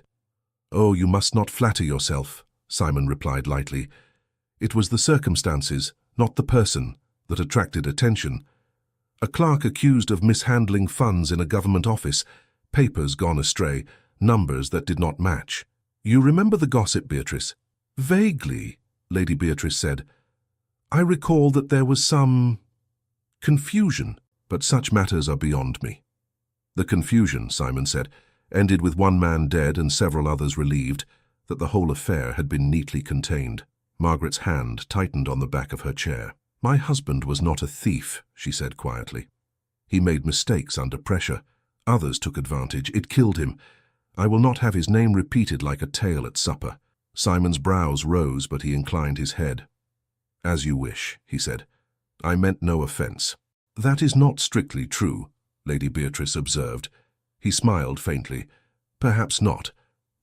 Oh, you must not flatter yourself, Simon replied lightly. It was the circumstances, not the person, that attracted attention. A clerk accused of mishandling funds in a government office, papers gone astray, numbers that did not match. You remember the gossip, Beatrice? Vaguely, Lady Beatrice said. I recall that there was some confusion, but such matters are beyond me. The confusion, Simon said, ended with one man dead and several others relieved, that the whole affair had been neatly contained. Margaret's hand tightened on the back of her chair. My husband was not a thief, she said quietly. He made mistakes under pressure. Others took advantage. It killed him. I will not have his name repeated like a tale at supper. Simon's brows rose, but he inclined his head. As you wish, he said. I meant no offence. That is not strictly true, Lady Beatrice observed. He smiled faintly. Perhaps not,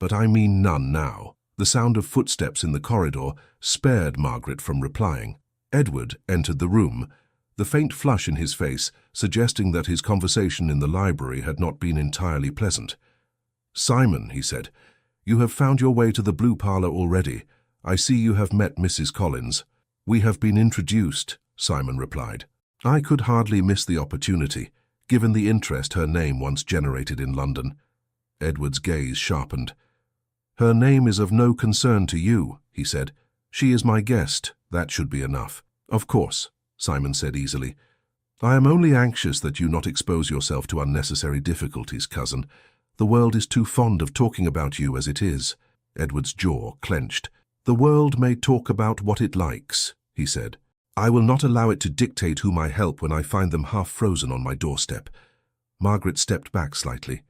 but I mean none now. The sound of footsteps in the corridor spared Margaret from replying. Edward entered the room, the faint flush in his face suggesting that his conversation in the library had not been entirely pleasant. Simon, he said, you have found your way to the Blue Parlour already. I see you have met Mrs. Collins. We have been introduced, Simon replied. I could hardly miss the opportunity, given the interest her name once generated in London. Edward's gaze sharpened. Her name is of no concern to you, he said. She is my guest. That should be enough. Of course, Simon said easily. I am only anxious that you not expose yourself to unnecessary difficulties, cousin. The world is too fond of talking about you as it is. Edward's jaw clenched. The world may talk about what it likes, he said. I will not allow it to dictate whom I help when I find them half frozen on my doorstep. Margaret stepped back slightly.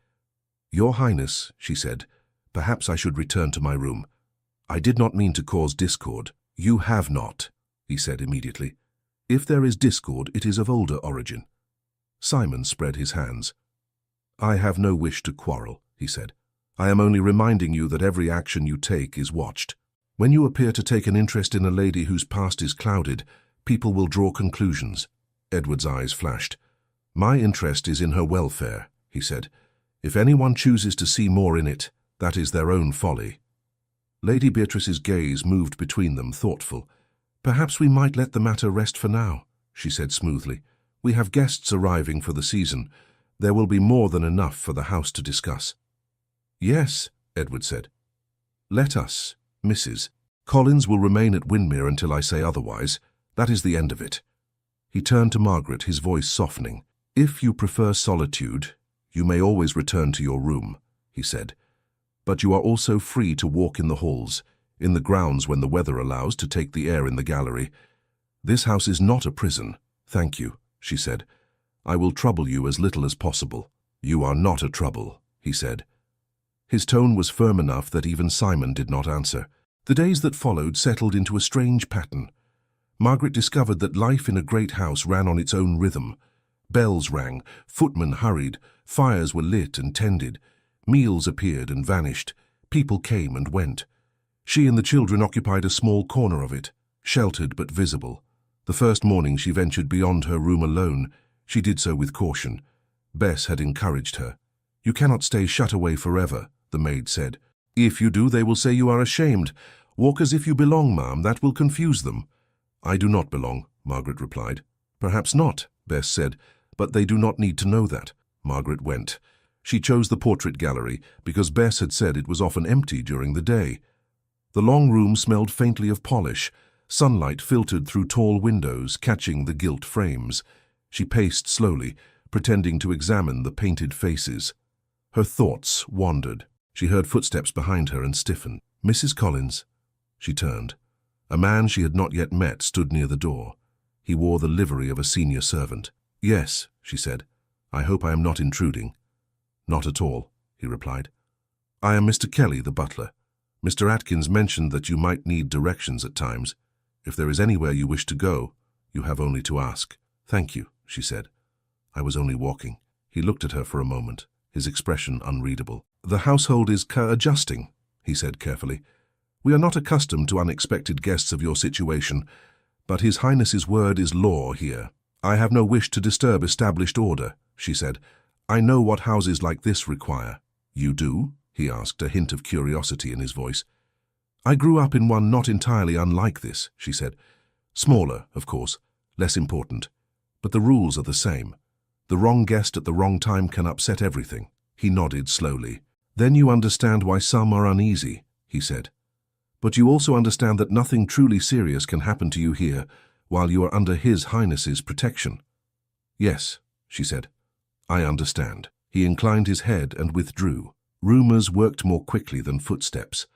Your Highness, she said, perhaps I should return to my room. I did not mean to cause discord. You have not, he said immediately. If there is discord, it is of older origin. Simon spread his hands. I have no wish to quarrel, he said. I am only reminding you that every action you take is watched. When you appear to take an interest in a lady whose past is clouded, people will draw conclusions. Edward's eyes flashed. My interest is in her welfare, he said. If anyone chooses to see more in it, that is their own folly. Lady Beatrice's gaze moved between them, thoughtful. Perhaps we might let the matter rest for now, she said smoothly. We have guests arriving for the season. There will be more than enough for the house to discuss. Yes, Edward said. Let us, Mrs. Collins will remain at Windermere until I say otherwise. That is the end of it. He turned to Margaret, his voice softening. If you prefer solitude, you may always return to your room, he said. But you are also free to walk in the halls, in the grounds when the weather allows, to take the air in the gallery. This house is not a prison. Thank you, she said. I will trouble you as little as possible. You are not a trouble, he said. His tone was firm enough that even Simon did not answer. The days that followed settled into a strange pattern. Margaret discovered that life in a great house ran on its own rhythm. Bells rang, footmen hurried, fires were lit and tended, meals appeared and vanished, people came and went. She and the children occupied a small corner of it, sheltered but visible. The first morning she ventured beyond her room alone. She did so with caution. Bess had encouraged her. You cannot stay shut away forever, the maid said. If you do, they will say you are ashamed. Walk as if you belong, ma'am. That will confuse them. I do not belong, Margaret replied. Perhaps not, Bess said, but they do not need to know that. Margaret went. She chose the portrait gallery because Bess had said it was often empty during the day. The long room smelled faintly of polish. Sunlight filtered through tall windows, catching the gilt frames. She paced slowly, pretending to examine the painted faces. Her thoughts wandered. She heard footsteps behind her and stiffened. Mrs. Collins. She turned. A man she had not yet met stood near the door. He wore the livery of a senior servant. Yes, she said. I hope I am not intruding. Not at all, he replied. I am Mr. Kelly, the butler. Mr. Atkins mentioned that you might need directions at times. If there is anywhere you wish to go, you have only to ask. Thank you, she said. I was only walking. He looked at her for a moment, his expression unreadable. The household is adjusting, he said carefully. We are not accustomed to unexpected guests of your situation, but His Highness's word is law here. I have no wish to disturb established order, she said. I know what houses like this require. You do? He asked, a hint of curiosity in his voice. I grew up in one not entirely unlike this, she said. Smaller, of course, less important. But the rules are the same. The wrong guest at the wrong time can upset everything. He nodded slowly. Then you understand why some are uneasy, he said. But you also understand that nothing truly serious can happen to you here while you are under His Highness's protection. Yes, she said. I understand. He inclined his head and withdrew. Rumours worked more quickly than footsteps.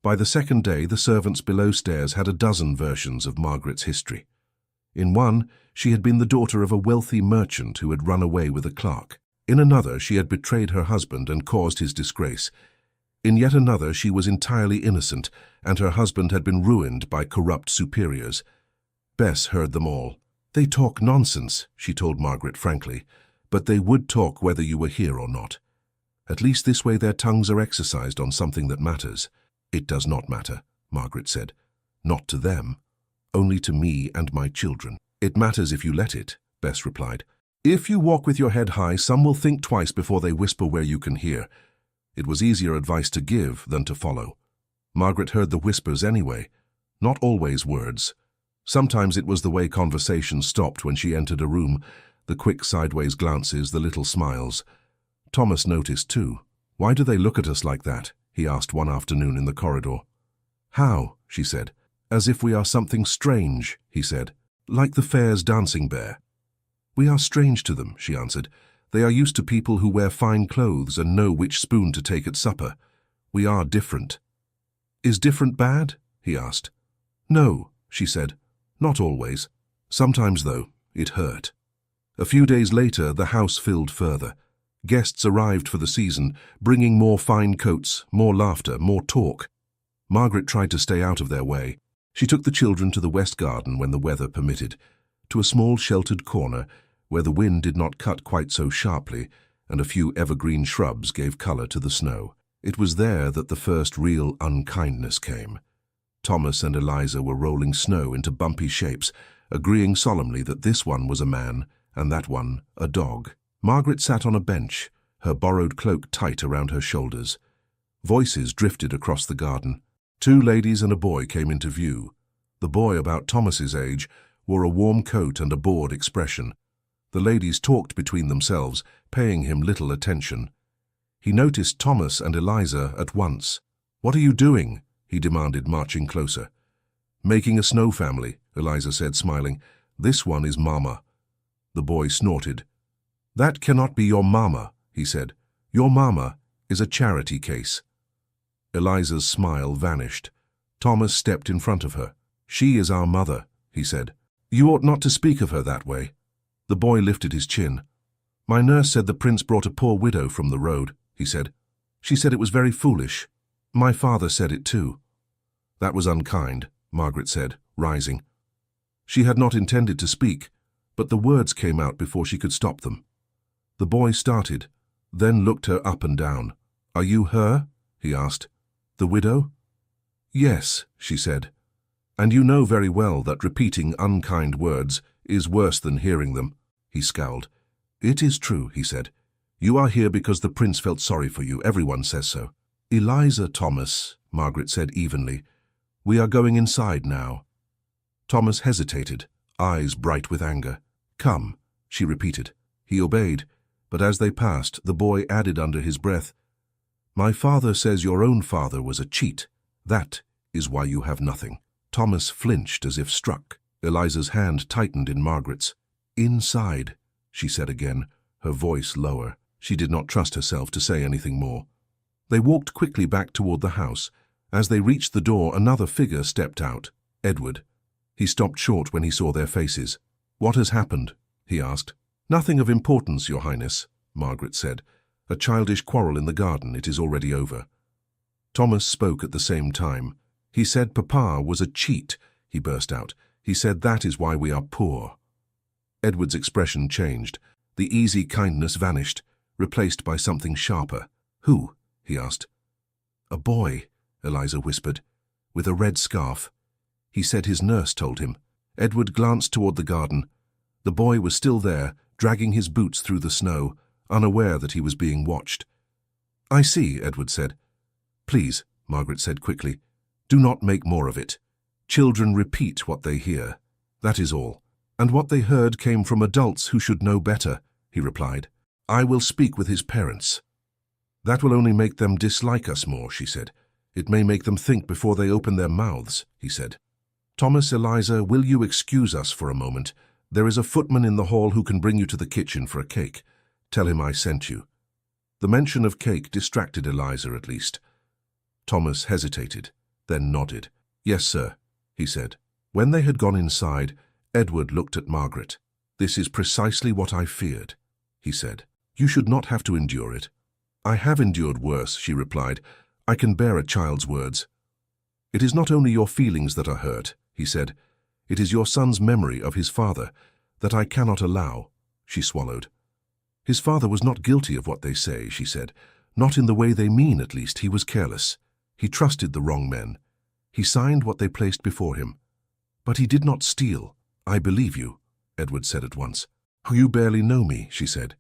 By the second day, the servants below stairs had a dozen versions of Margaret's history. In one, she had been the daughter of a wealthy merchant who had run away with a clerk. In another, she had betrayed her husband and caused his disgrace. In yet another, she was entirely innocent, and her husband had been ruined by corrupt superiors. Bess heard them all. They talk nonsense, she told Margaret frankly, but they would talk whether you were here or not. At least this way their tongues are exercised on something that matters. It does not matter, Margaret said. Not to them. Only to me and my children. It matters if you let it, Bess replied. If you walk with your head high, some will think twice before they whisper where you can hear. It was easier advice to give than to follow. Margaret heard the whispers anyway. Not always words. Sometimes it was the way conversation stopped when she entered a room, the quick sideways glances, the little smiles. Thomas noticed too. Why do they look at us like that? He asked one afternoon in the corridor. How? She said. As if we are something strange, he said. Like the fair's dancing bear. We are strange to them, she answered. They are used to people who wear fine clothes and know which spoon to take at supper. We are different. Is different bad? He asked. No, she said. Not always. Sometimes, though, it hurt. A few days later, the house filled further. Guests arrived for the season, bringing more fine coats, more laughter, more talk. Margaret tried to stay out of their way. She took the children to the west garden when the weather permitted, to a small sheltered corner where the wind did not cut quite so sharply and a few evergreen shrubs gave colour to the snow. It was there that the first real unkindness came. Thomas and Eliza were rolling snow into bumpy shapes, agreeing solemnly that this one was a man and that one a dog. Margaret sat on a bench, her borrowed cloak tight around her shoulders. Voices drifted across the garden. 2 ladies and a boy came into view. The boy, about Thomas's age, wore a warm coat and a bored expression. The ladies talked between themselves, paying him little attention. He noticed Thomas and Eliza at once. "What are you doing?" he demanded, marching closer. "Making a snow family," Eliza said, smiling. "This one is Mama." The boy snorted. "That cannot be your Mama," he said. "Your Mama is a charity case." Eliza's smile vanished. Thomas stepped in front of her. "She is our mother," he said. "You ought not to speak of her that way." The boy lifted his chin. "My nurse said the prince brought a poor widow from the road," he said. "She said it was very foolish. My father said it too." "That was unkind," Margaret said, rising. She had not intended to speak, but the words came out before she could stop them. The boy started, then looked her up and down. "Are you her?" he asked. "The widow?" "Yes," she said. "And you know very well that repeating unkind words is worse than hearing them." He scowled. "It is true," he said. "You are here because the prince felt sorry for you. Everyone says so." "Eliza, Thomas," Margaret said evenly. "We are going inside now." Thomas hesitated, eyes bright with anger. "Come," she repeated. He obeyed, but as they passed, the boy added under his breath, "My father says your own father was a cheat. That is why you have nothing." Thomas flinched as if struck. Eliza's hand tightened in Margaret's. "Inside," she said again, her voice lower. She did not trust herself to say anything more. They walked quickly back toward the house. As they reached the door, another figure stepped out, Edward. He stopped short when he saw their faces. "What has happened?" he asked. "Nothing of importance, Your Highness," Margaret said. "A childish quarrel in the garden. It is already over." Thomas spoke at the same time. "He said Papa was a cheat," he burst out. "He said that is why we are poor." Edward's expression changed. The easy kindness vanished, replaced by something sharper. "Who?" he asked. "A boy," Eliza whispered, "with a red scarf. He said his nurse told him." Edward glanced toward the garden. The boy was still there, dragging his boots through the snow, unaware that he was being watched. "I see," Edward said. "Please," Margaret said quickly, "do not make more of it. Children repeat what they hear. That is all. And what they heard came from adults who should know better," he replied. "I will speak with his parents." "That will only make them dislike us more," she said. "It may make them think before they open their mouths," he said. "Thomas, Eliza, will you excuse us for a moment? There is a footman in the hall who can bring you to the kitchen for a cake. Tell him I sent you." The mention of cake distracted Eliza at least. Thomas hesitated, then nodded. "Yes, sir," he said. When they had gone inside, Edward looked at Margaret. "This is precisely what I feared," he said. "You should not have to endure it." "I have endured worse," she replied. "I can bear a child's words." "It is not only your feelings that are hurt," he said. "It is your son's memory of his father that I cannot allow." She swallowed. "His father was not guilty of what they say," she said. "Not in the way they mean, at least. He was careless. He trusted the wrong men. He signed what they placed before him. But he did not steal." "I believe you," Edward said at once. "You barely know me," she said.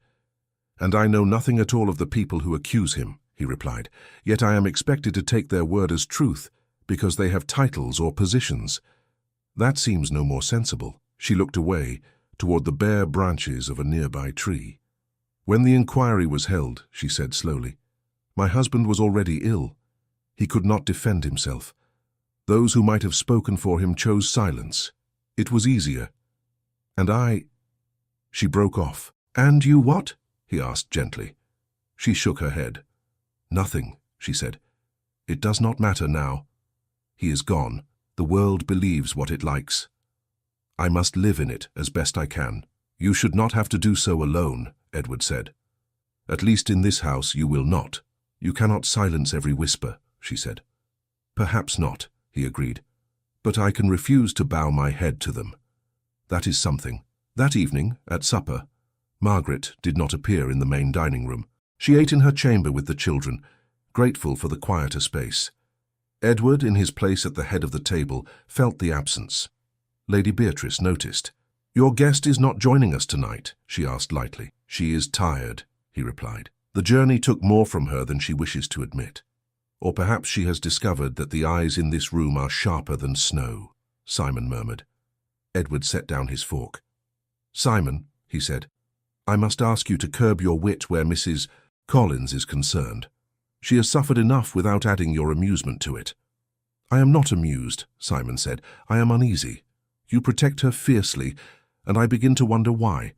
"And I know nothing at all of the people who accuse him," he replied. "Yet I am expected to take their word as truth because they have titles or positions. That seems no more sensible." She looked away, toward the bare branches of a nearby tree. "When the inquiry was held," she said slowly, "my husband was already ill. He could not defend himself. Those who might have spoken for him chose silence. It was easier. And I—" She broke off. "And you what?" he asked gently. She shook her head. "Nothing," she said. "It does not matter now. He is gone. The world believes what it likes. I must live in it as best I can." "You should not have to do so alone," Edward said. "At least in this house you will not. You cannot silence every whisper," she said. "Perhaps not," he agreed. "But I can refuse to bow my head to them. That is something." That evening, at supper, Margaret did not appear in the main dining room. She ate in her chamber with the children, grateful for the quieter space. Edward, in his place at the head of the table, felt the absence. Lady Beatrice noticed. "Your guest is not joining us tonight," she asked lightly. "She is tired," he replied. "The journey took more from her than she wishes to admit. Or perhaps she has discovered that the eyes in this room are sharper than snow," Simon murmured. Edward set down his fork. "Simon," he said, "I must ask you to curb your wit where Mrs. Collins is concerned. She has suffered enough without adding your amusement to it." "I am not amused," Simon said. "I am uneasy. You protect her fiercely, and I begin to wonder why."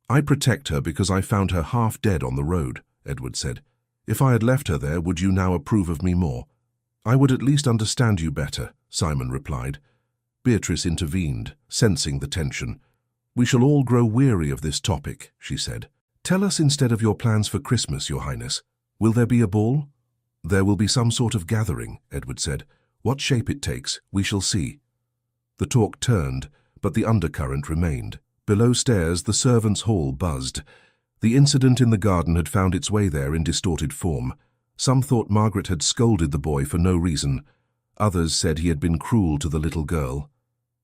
"I protect her because I found her half dead on the road," Edward said. "If I had left her there, would you now approve of me more?" "I would at least understand you better," Simon replied. Beatrice intervened, sensing the tension. "We shall all grow weary of this topic," she said. "Tell us instead of your plans for Christmas, Your Highness. Will there be a ball?" "There will be some sort of gathering," Edward said. "What shape it takes, we shall see." The talk turned, but the undercurrent remained. Below stairs, the servants' hall buzzed. The incident in the garden had found its way there in distorted form. Some thought Margaret had scolded the boy for no reason. Others said he had been cruel to the little girl.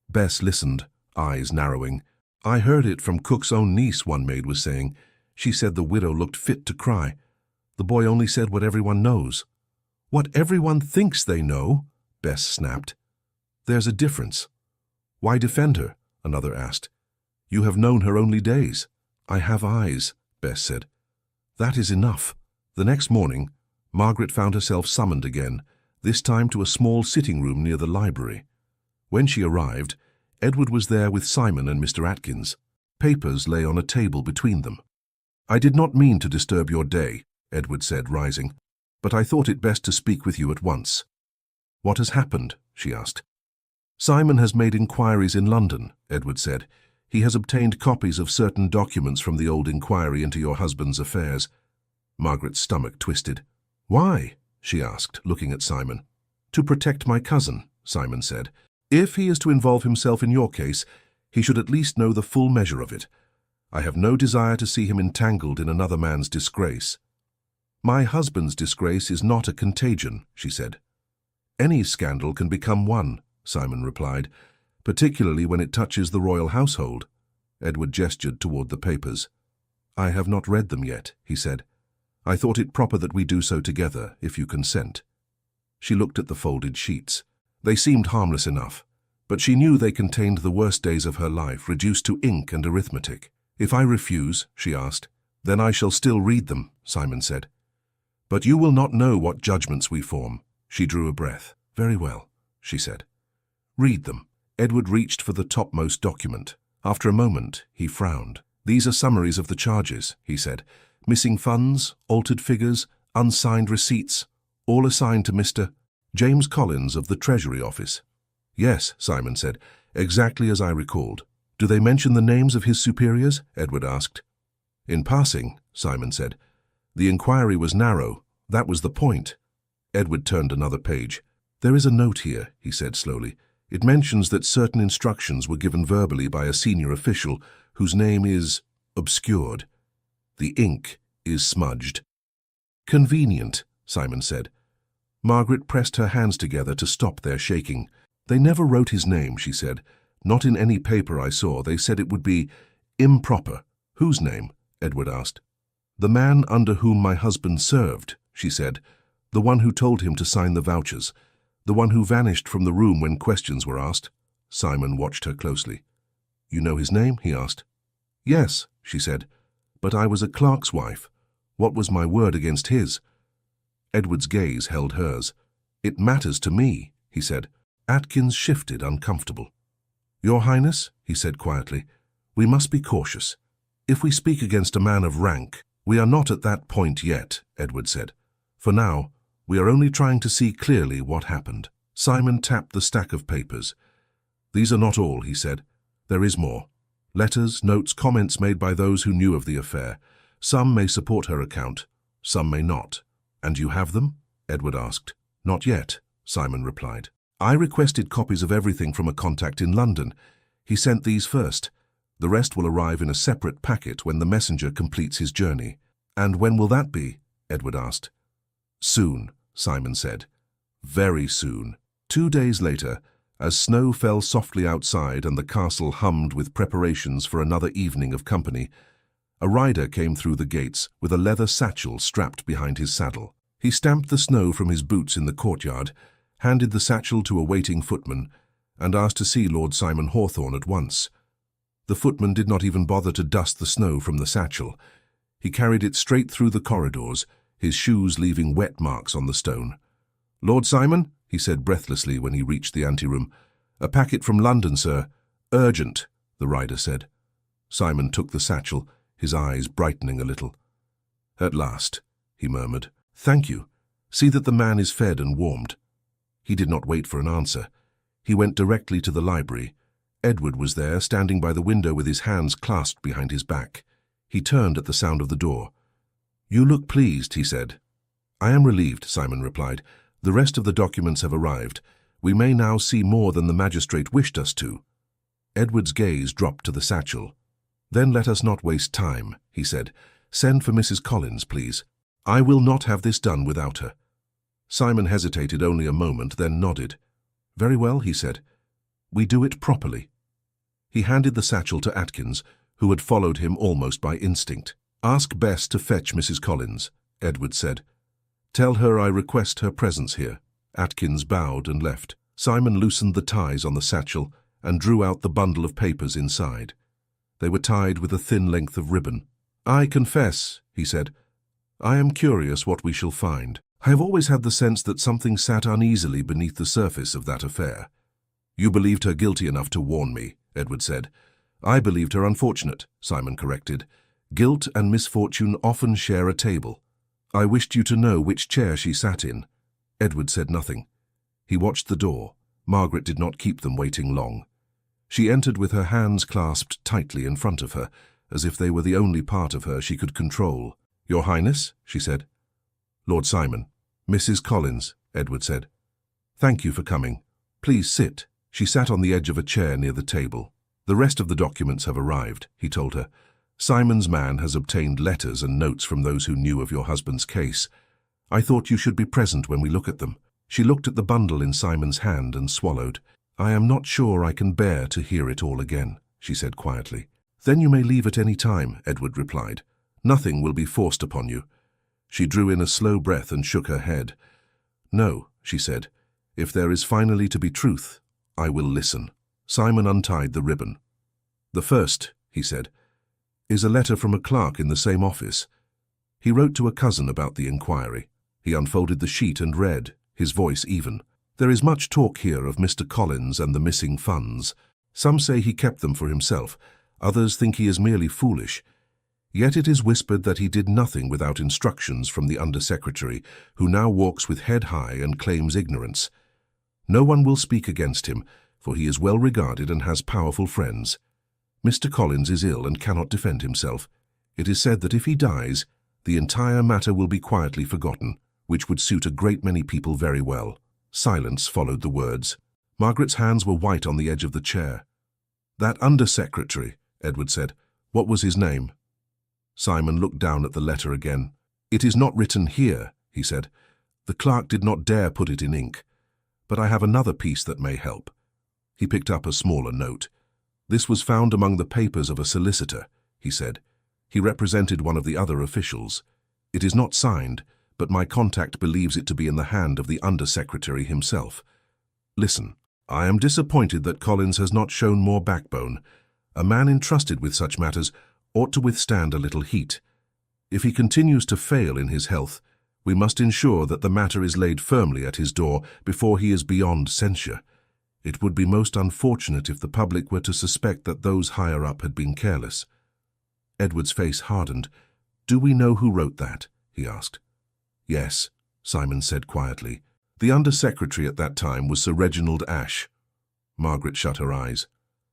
Bess listened, eyes narrowing. "I heard it from Cook's own niece," one maid was saying. "She said the widow looked fit to cry. The boy only said what everyone knows." "What everyone thinks they know," Bess snapped. "There's a difference." "Why defend her?" another asked. "You have known her only days." "I have eyes," Bess said. "That is enough." The next morning, Margaret found herself summoned again, this time to a small sitting room near the library. When she arrived, Edward was there with Simon and Mr. Atkins. Papers lay on a table between them. "I did not mean to disturb your day," Edward said, rising, "but I thought it best to speak with you at once." "What has happened?" she asked. "Simon has made inquiries in London," Edward said. "He has obtained copies of certain documents from the old inquiry into your husband's affairs." Margaret's stomach twisted. "Why?" she asked, looking at Simon. "To protect my cousin," Simon said. "If he is to involve himself in your case, he should at least know the full measure of it. I have no desire to see him entangled in another man's disgrace." "My husband's disgrace is not a contagion," she said. "Any scandal can become one," Simon replied, "particularly when it touches the royal household." Edward gestured toward the papers. "I have not read them yet," he said. "I thought it proper that we do so together, if you consent." She looked at the folded sheets. They seemed harmless enough, but she knew they contained the worst days of her life, reduced to ink and arithmetic. "If I refuse," she asked, "then I shall still read them," Simon said. "But you will not know what judgments we form." She drew a breath. "Very well," she said. "Read them." Edward reached for the topmost document. After a moment, he frowned. "These are summaries of the charges," he said. "Missing funds, altered figures, unsigned receipts, all assigned to Mr. James Collins of the Treasury Office." "Yes," Simon said, "exactly as I recalled." "Do they mention the names of his superiors?" Edward asked. "In passing," Simon said. "The inquiry was narrow. That was the point." Edward turned another page. "There is a note here," he said slowly. "It mentions that certain instructions were given verbally by a senior official whose name is obscured. The ink is smudged." "Convenient," Simon said. Margaret pressed her hands together to stop their shaking. "They never wrote his name," she said. "Not in any paper I saw. They said it would be improper." "Whose name?" Edward asked. "The man under whom my husband served," she said. "The one who told him to sign the vouchers. The one who vanished from the room when questions were asked." Simon watched her closely. "You know his name?" he asked. "Yes," she said. "But I was a clerk's wife. What was my word against his?" Edward's gaze held hers. "It matters to me," he said. Atkins shifted, uncomfortable. "Your Highness," he said quietly, "we must be cautious. If we speak against a man of rank—" "We are not at that point yet," Edward said. "For now, we are only trying to see clearly what happened." Simon tapped the stack of papers. "These are not all," he said. "There is more. Letters, notes, comments made by those who knew of the affair. Some may support her account, some may not." "And you have them?" Edward asked. "Not yet," Simon replied. "I requested copies of everything from a contact in London. He sent these first. The rest will arrive in a separate packet when the messenger completes his journey." "And when will that be?" Edward asked. "Soon," Simon said. Very soon. 2 days later, as snow fell softly outside and the castle hummed with preparations for another evening of company, a rider came through the gates with a leather satchel strapped behind his saddle. He stamped the snow from his boots in the courtyard, handed the satchel to a waiting footman, and asked to see Lord Simon Hawthorne at once. The footman did not even bother to dust the snow from the satchel. He carried it straight through the corridors, his shoes leaving wet marks on the stone. "Lord Simon," he said breathlessly when he reached the anteroom. "A packet from London, sir. Urgent," the rider said. Simon took the satchel, his eyes brightening a little. "At last," he murmured. "Thank you. See that the man is fed and warmed." He did not wait for an answer. He went directly to the library. Edward was there, standing by the window with his hands clasped behind his back. He turned at the sound of the door. "You look pleased," he said. "I am relieved," Simon replied. "The rest of the documents have arrived. We may now see more than the magistrate wished us to." Edward's gaze dropped to the satchel. "Then let us not waste time," he said. "Send for Mrs. Collins, please. I will not have this done without her." Simon hesitated only a moment, then nodded. "Very well," he said. "We do it properly." He handed the satchel to Atkins, who had followed him almost by instinct. "Ask Bess to fetch Mrs. Collins," Edward said. "Tell her I request her presence here." Atkins bowed and left. Simon loosened the ties on the satchel and drew out the bundle of papers inside. They were tied with a thin length of ribbon. "I confess," he said, "I am curious what we shall find. I have always had the sense that something sat uneasily beneath the surface of that affair." "You believed her guilty enough to warn me," Edward said. "I believed her unfortunate," Simon corrected. "Guilt and misfortune often share a table. I wished you to know which chair she sat in." Edward said nothing. He watched the door. Margaret did not keep them waiting long. She entered with her hands clasped tightly in front of her, as if they were the only part of her she could control. "Your Highness," she said. "Lord Simon." "Mrs. Collins," Edward said. "Thank you for coming. Please sit." She sat on the edge of a chair near the table. "The rest of the documents have arrived," he told her. "Simon's man has obtained letters and notes from those who knew of your husband's case. I thought you should be present when we look at them." She looked at the bundle in Simon's hand and swallowed. "I am not sure I can bear to hear it all again," she said quietly. "Then you may leave at any time," Edward replied. "Nothing will be forced upon you." She drew in a slow breath and shook her head. "No," she said. "If there is finally to be truth, I will listen." Simon untied the ribbon. "The first," he said, "is a letter from a clerk in the same office. He wrote to a cousin about the inquiry." He unfolded the sheet and read, his voice even. "There is much talk here of Mr. Collins and the missing funds. Some say he kept them for himself. Others think he is merely foolish. Yet it is whispered that he did nothing without instructions from the Under-Secretary, who now walks with head high and claims ignorance. No one will speak against him, for he is well regarded and has powerful friends. Mr. Collins is ill and cannot defend himself. It is said that if he dies, the entire matter will be quietly forgotten, which would suit a great many people very well." Silence followed the words. Margaret's hands were white on the edge of the chair. "That Under-Secretary," Edward said. "What was his name?" Simon looked down at the letter again. "It is not written here," he said. "The clerk did not dare put it in ink. But I have another piece that may help." He picked up a smaller note. "This was found among the papers of a solicitor," he said. "He represented one of the other officials. It is not signed, but my contact believes it to be in the hand of the Under-Secretary himself. Listen, I am disappointed that Collins has not shown more backbone. A man entrusted with such matters ought to withstand a little heat. If he continues to fail in his health, we must ensure that the matter is laid firmly at his door before he is beyond censure. It would be most unfortunate if the public were to suspect that those higher up had been careless." Edward's face hardened. "Do we know who wrote that?" he asked. "Yes," Simon said quietly. "The Under-Secretary at that time was Sir Reginald Ashe." Margaret shut her eyes.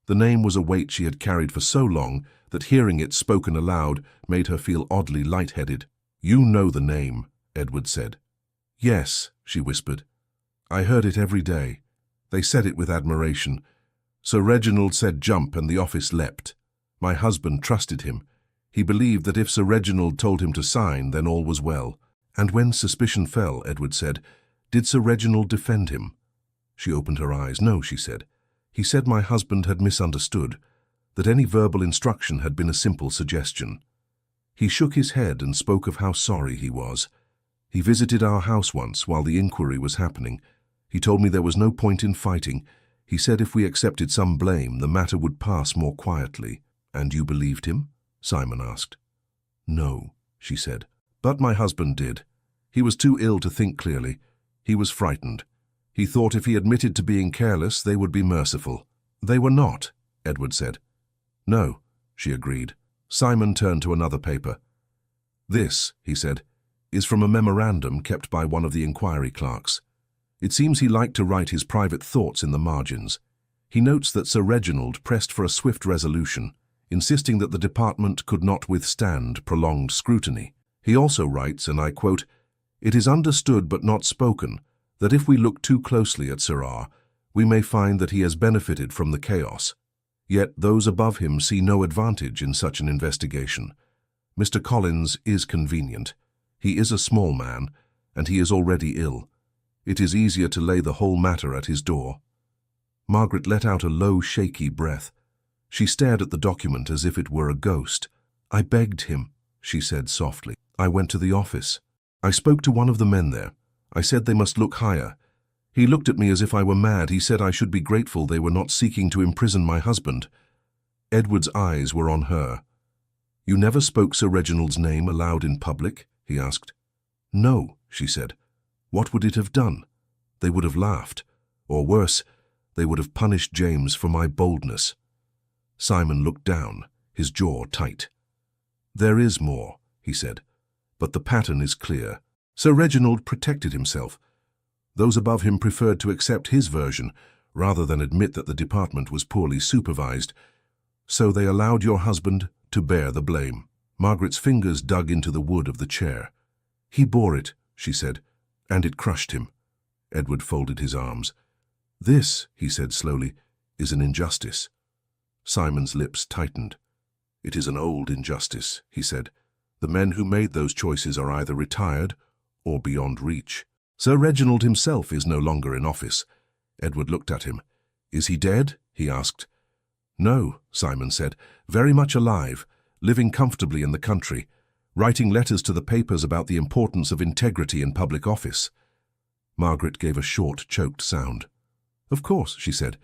The name was a weight she had carried for so long that hearing it spoken aloud made her feel oddly lightheaded. "You know the name," Edward said. "Yes," she whispered. "I heard it every day. They said it with admiration. Sir Reginald said jump and the office leapt. My husband trusted him. He believed that if Sir Reginald told him to sign, then all was well. And when suspicion fell," Edward said, Did Sir Reginald defend him? She opened her eyes. No, she said. He said my husband had misunderstood, that any verbal instruction had been a simple suggestion. He shook his head and spoke of how sorry he was. He visited our house once while the inquiry was happening. He told me there was no point in fighting. He said if we accepted some blame, the matter would pass more quietly. And you believed him? Simon asked. No, she said. But my husband did. He was too ill to think clearly. He was frightened. He thought if he admitted to being careless, they would be merciful. They were not, Edward said. No, she agreed. Simon turned to another paper. This, he said, is from a memorandum kept by one of the inquiry clerks. It seems he liked to write his private thoughts in the margins. He notes that Sir Reginald pressed for a swift resolution, insisting that the department could not withstand prolonged scrutiny. He also writes, and I quote, "It is understood but not spoken that if we look too closely at Sir R, we may find that he has benefited from the chaos. Yet those above him see no advantage in such an investigation. Mr. Collins is convenient. He is a small man, and he is already ill. It is easier to lay the whole matter at his door." Margaret let out a low, shaky breath. She stared at the document as if it were a ghost. "I begged him," she said softly. "I went to the office. I spoke to one of the men there. I said they must look higher. He looked at me as if I were mad. He said I should be grateful they were not seeking to imprison my husband." Edward's eyes were on her. "You never spoke Sir Reginald's name aloud in public?" he asked. "No," she said. "What would it have done? They would have laughed. Or worse, they would have punished James for my boldness." Simon looked down, his jaw tight. "There is more," he said, "but the pattern is clear. Sir Reginald protected himself. Those above him preferred to accept his version rather than admit that the department was poorly supervised. So they allowed your husband to bear the blame." Margaret's fingers dug into the wood of the chair. "He bore it," she said, "and it crushed him." Edward folded his arms. "This," he said slowly, "is an injustice." Simon's lips tightened. "It is an old injustice," he said. "The men who made those choices are either retired or beyond reach. Sir Reginald himself is no longer in office." Edward looked at him. "Is he dead?" he asked. "No," Simon said. "Very much alive, living comfortably in the country, writing letters to the papers about the importance of integrity in public office." Margaret gave a short, choked sound. "Of course," she said.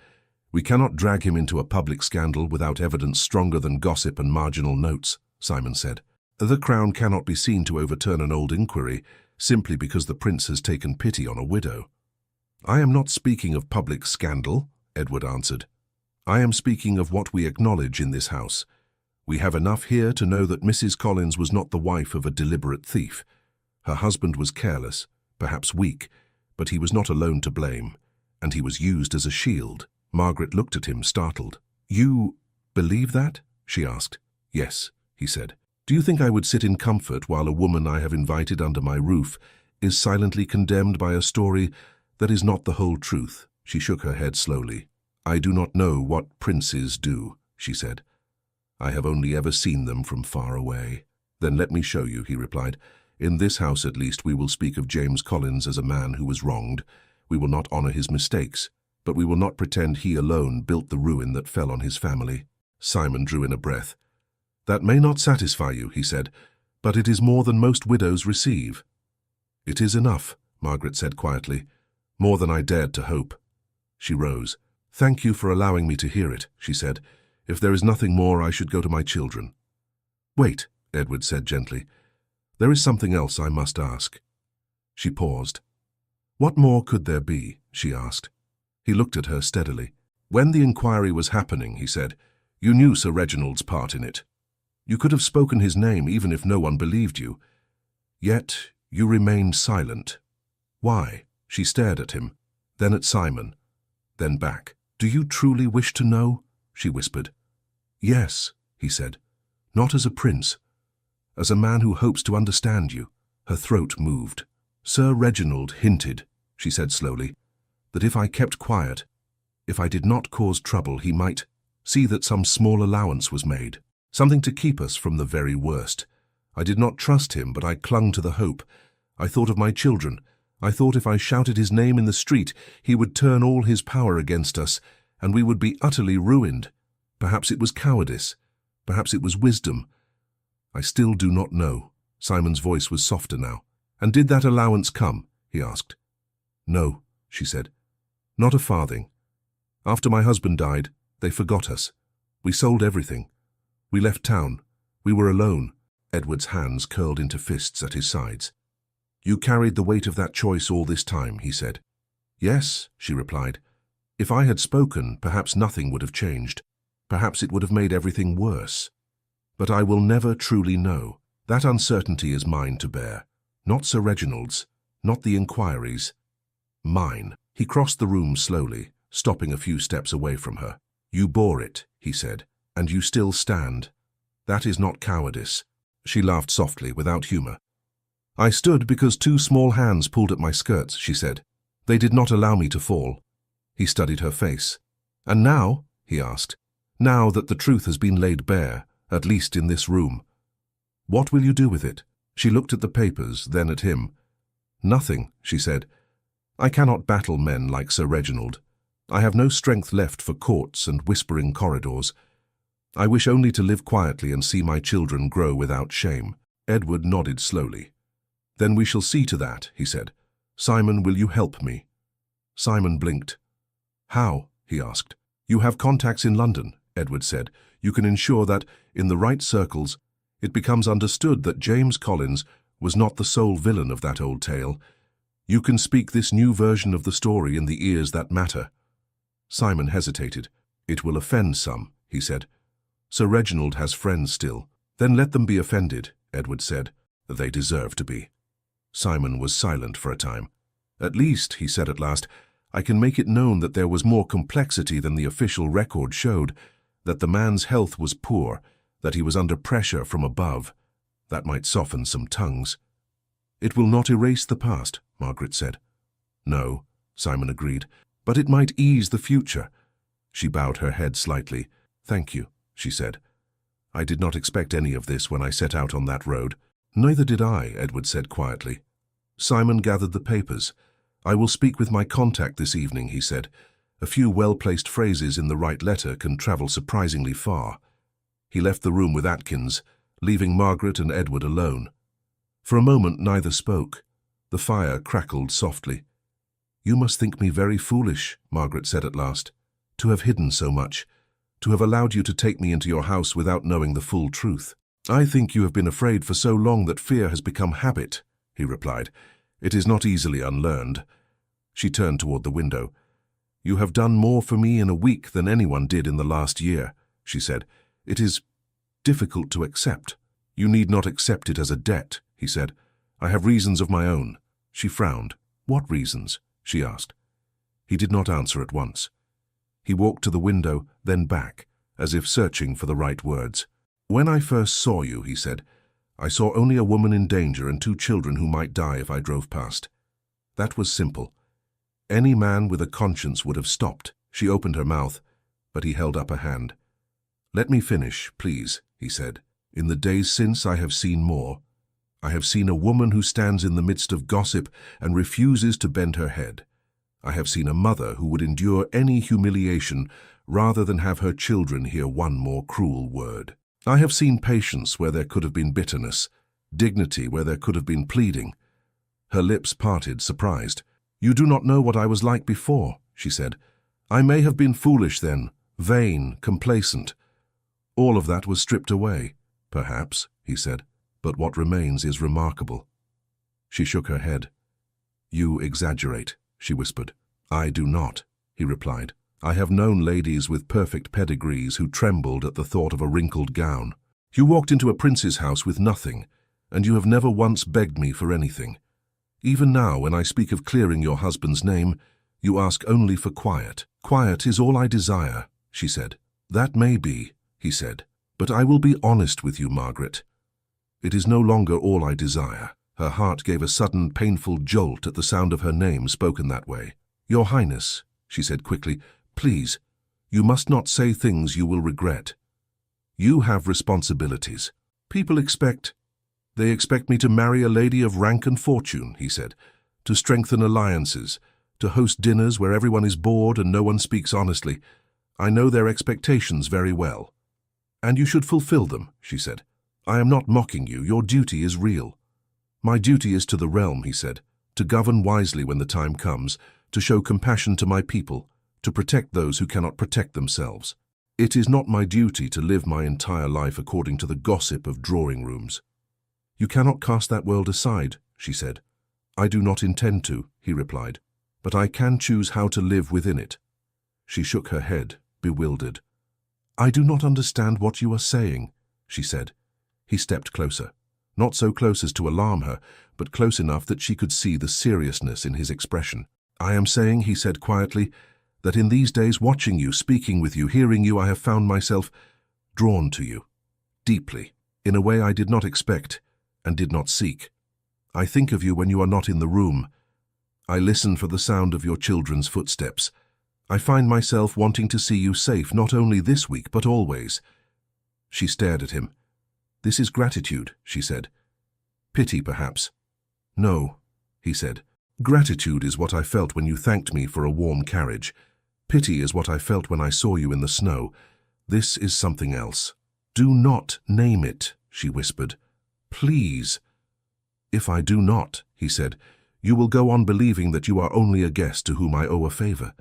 "We cannot drag him into a public scandal without evidence stronger than gossip and marginal notes," Simon said. "The Crown cannot be seen to overturn an old inquiry simply because the prince has taken pity on a widow." "I am not speaking of public scandal," Edward answered. "I am speaking of what we acknowledge in this house. We have enough here to know that Mrs. Collins was not the wife of a deliberate thief. Her husband was careless, perhaps weak, but he was not alone to blame, and he was used as a shield." Margaret looked at him, startled. "You believe that?" she asked. "Yes," he said. "Do you think I would sit in comfort while a woman I have invited under my roof is silently condemned by a story that is not the whole truth?" She shook her head slowly. "I do not know what princes do," she said. "I have only ever seen them from far away." "Then let me show you," he replied. "In this house, at least, we will speak of James Collins as a man who was wronged. We will not honor his mistakes, but we will not pretend he alone built the ruin that fell on his family." Simon drew in a breath. "That may not satisfy you," he said, "but it is more than most widows receive." "It is enough," Margaret said quietly. "More than I dared to hope." She rose. "Thank you for allowing me to hear it," she said. "If there is nothing more, I should go to my children." "Wait," Edward said gently. "There is something else I must ask." She paused. "What more could there be?" she asked. He looked at her steadily. "When the inquiry was happening," he said, "you knew Sir Reginald's part in it. You could have spoken his name even if no one believed you. Yet you remained silent. Why?" She stared at him, then at Simon, then back. "Do you truly wish to know?" she whispered. "Yes," he said. "Not as a prince. As a man who hopes to understand you." Her throat moved. "Sir Reginald hinted," she said slowly, "that if I kept quiet, if I did not cause trouble, he might see that some small allowance was made. Something to keep us from the very worst. I did not trust him, but I clung to the hope. I thought of my children. I thought if I shouted his name in the street, he would turn all his power against us, and we would be utterly ruined. Perhaps it was cowardice. Perhaps it was wisdom. I still do not know. Simon's voice was softer now. And did that allowance come? He asked. No, she said. Not a farthing. After my husband died, they forgot us. We sold everything. We left town. We were alone. Edward's hands curled into fists at his sides. You carried the weight of that choice all this time, he said. Yes, she replied. If I had spoken, perhaps nothing would have changed. Perhaps it would have made everything worse. But I will never truly know. That uncertainty is mine to bear. Not Sir Reginald's, not the inquiries. Mine. He crossed the room slowly, stopping a few steps away from her. You bore it, he said, and you still stand. That is not cowardice. She laughed softly, without humor. I stood because two small hands pulled at my skirts, she said. They did not allow me to fall. He studied her face. And now, he asked, now that the truth has been laid bare, at least in this room, what will you do with it? She looked at the papers, then at him. Nothing, she said. I cannot battle men like Sir Reginald. I have no strength left for courts and whispering corridors. I wish only to live quietly and see my children grow without shame. Edward nodded slowly. Then we shall see to that, he said. Simon, will you help me? Simon blinked. How? He asked. You have contacts in London, Edward said. You can ensure that, in the right circles, it becomes understood that James Collins was not the sole villain of that old tale. You can speak this new version of the story in the ears that matter. Simon hesitated. It will offend some, he said. Sir Reginald has friends still. Then let them be offended, Edward said. They deserve to be. Simon was silent for a time. At least, he said at last, I can make it known that there was more complexity than the official record showed, that the man's health was poor, that he was under pressure from above. That might soften some tongues. It will not erase the past, Margaret said. No, Simon agreed, but it might ease the future. She bowed her head slightly. Thank you, she said. I did not expect any of this when I set out on that road. Neither did I, Edward said quietly. Simon gathered the papers. I will speak with my contact this evening, he said. A few well-placed phrases in the right letter can travel surprisingly far. He left the room with Atkins, leaving Margaret and Edward alone. For a moment neither spoke. The fire crackled softly. You must think me very foolish, Margaret said at last, to have hidden so much, to have allowed you to take me into your house without knowing the full truth. I think you have been afraid for so long that fear has become habit, he replied. It is not easily unlearned. She turned toward the window. You have done more for me in a week than anyone did in the last year, she said. It is difficult to accept. You need not accept it as a debt, he said. I have reasons of my own. She frowned. What reasons? She asked. He did not answer at once. He walked to the window, then back, as if searching for the right words. When I first saw you, he said, I saw only a woman in danger and two children who might die if I drove past. That was simple. Any man with a conscience would have stopped. She opened her mouth, but he held up a hand. Let me finish, please, he said. In the days since I have seen more. I have seen a woman who stands in the midst of gossip and refuses to bend her head. I have seen a mother who would endure any humiliation rather than have her children hear one more cruel word. I have seen patience where there could have been bitterness, dignity where there could have been pleading. Her lips parted, surprised. You do not know what I was like before, she said. I may have been foolish then, vain, complacent. All of that was stripped away. Perhaps, he said, but what remains is remarkable. She shook her head. You exaggerate, she whispered. I do not, he replied. I have known ladies with perfect pedigrees who trembled at the thought of a wrinkled gown. You walked into a prince's house with nothing, and you have never once begged me for anything. Even now, when I speak of clearing your husband's name, you ask only for quiet. Quiet is all I desire, she said. That may be, he said, but I will be honest with you, Margaret. It is no longer all I desire. Her heart gave a sudden, painful jolt at the sound of her name spoken that way. Your Highness, she said quickly, please, you must not say things you will regret. You have responsibilities. People expect... They expect me to marry a lady of rank and fortune, he said. to strengthen alliances, to host dinners where everyone is bored and no one speaks honestly. I know their expectations very well. And you should fulfill them, she said. I am not mocking you. Your duty is real. My duty is to the realm, he said, to govern wisely when the time comes, to show compassion to my people, to protect those who cannot protect themselves. It is not my duty to live my entire life according to the gossip of drawing rooms. You cannot cast that world aside, she said. I do not intend to, he replied, but I can choose how to live within it. She shook her head, bewildered. I do not understand what you are saying, she said. He stepped closer, not so close as to alarm her, but close enough that she could see the seriousness in his expression. I am saying, he said quietly, that in these days, watching you, speaking with you, hearing you, I have found myself drawn to you, deeply, in a way I did not expect and did not seek. I think of you when you are not in the room. I listen for the sound of your children's footsteps. I find myself wanting to see you safe, not only this week, but always. She stared at him. This is gratitude, she said. Pity, perhaps. No, he said. Gratitude is what I felt when you thanked me for a warm carriage. Pity is what I felt when I saw you in the snow. This is something else. Do not name it, she whispered. Please. If I do not, he said, you will go on believing that you are only a guest to whom I owe a favor,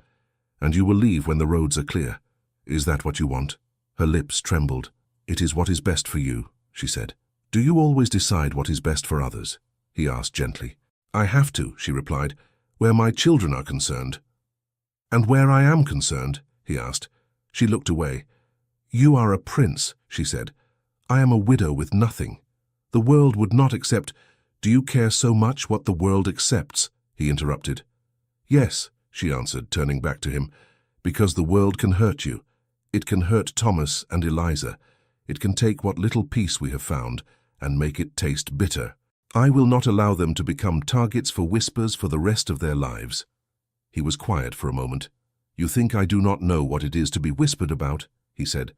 and you will leave when the roads are clear. Is that what you want? Her lips trembled. It is what is best for you, she said. Do you always decide what is best for others? He asked gently. I have to, she replied, where my children are concerned. And where I am concerned? He asked. She looked away. You are a prince, she said. I am a widow with nothing. The world would not accept. Do you care so much what the world accepts? He interrupted. Yes, she answered, turning back to him, because the world can hurt you. It can hurt Thomas and Eliza. It can take what little peace we have found and make it taste bitter. I will not allow them to become targets for whispers for the rest of their lives. He was quiet for a moment. You think I do not know what it is to be whispered about? He said.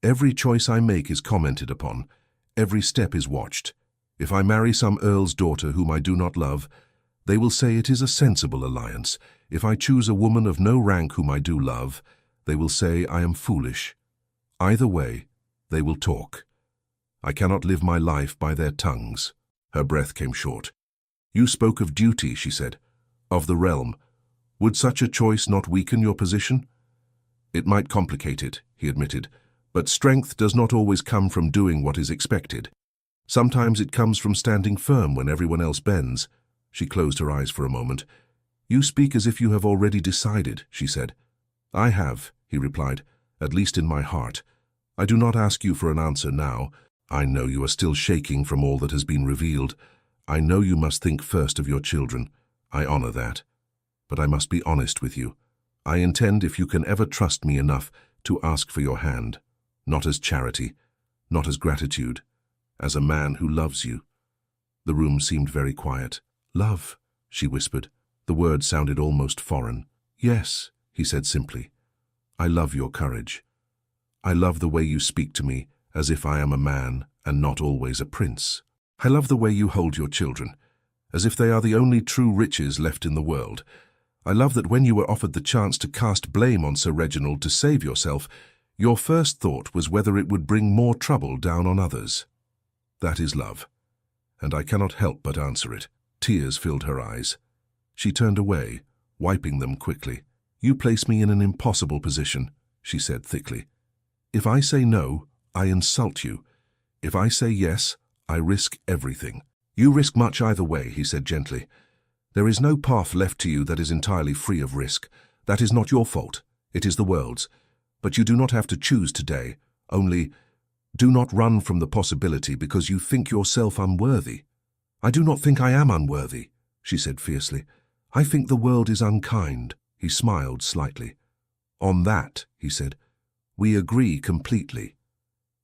Every choice I make is commented upon. Every step is watched. If I marry some earl's daughter whom I do not love, they will say it is a sensible alliance. If I choose a woman of no rank whom I do love, they will say I am foolish. Either way, they will talk. I cannot live my life by their tongues. Her breath came short. You spoke of duty, she said, of the realm. Would such a choice not weaken your position? It might complicate it, he admitted, but strength does not always come from doing what is expected. Sometimes it comes from standing firm when everyone else bends. She closed her eyes for a moment. You speak as if you have already decided, she said. I have, he replied, at least in my heart. I do not ask you for an answer now. I know you are still shaking from all that has been revealed. I know you must think first of your children. I honor that. But I must be honest with you. I intend, if you can ever trust me enough, to ask for your hand, not as charity, not as gratitude, as a man who loves you. The room seemed very quiet. Love, she whispered. The word sounded almost foreign. Yes, he said simply. I love your courage. I love the way you speak to me as if I am a man and not always a prince. I love the way you hold your children, as if they are the only true riches left in the world. I love that when you were offered the chance to cast blame on Sir Reginald to save yourself, your first thought was whether it would bring more trouble down on others. That is love, and I cannot help but answer it. Tears filled her eyes. She turned away, wiping them quickly. You place me in an impossible position, she said thickly. If I say no, I insult you. If I say yes, I risk everything. You risk much either way, he said gently. There is no path left to you that is entirely free of risk. That is not your fault. It is the world's. But you do not have to choose today. Only, do not run from the possibility because you think yourself unworthy. I do not think I am unworthy, she said fiercely. I think the world is unkind. He smiled slightly. On that, he said, we agree completely.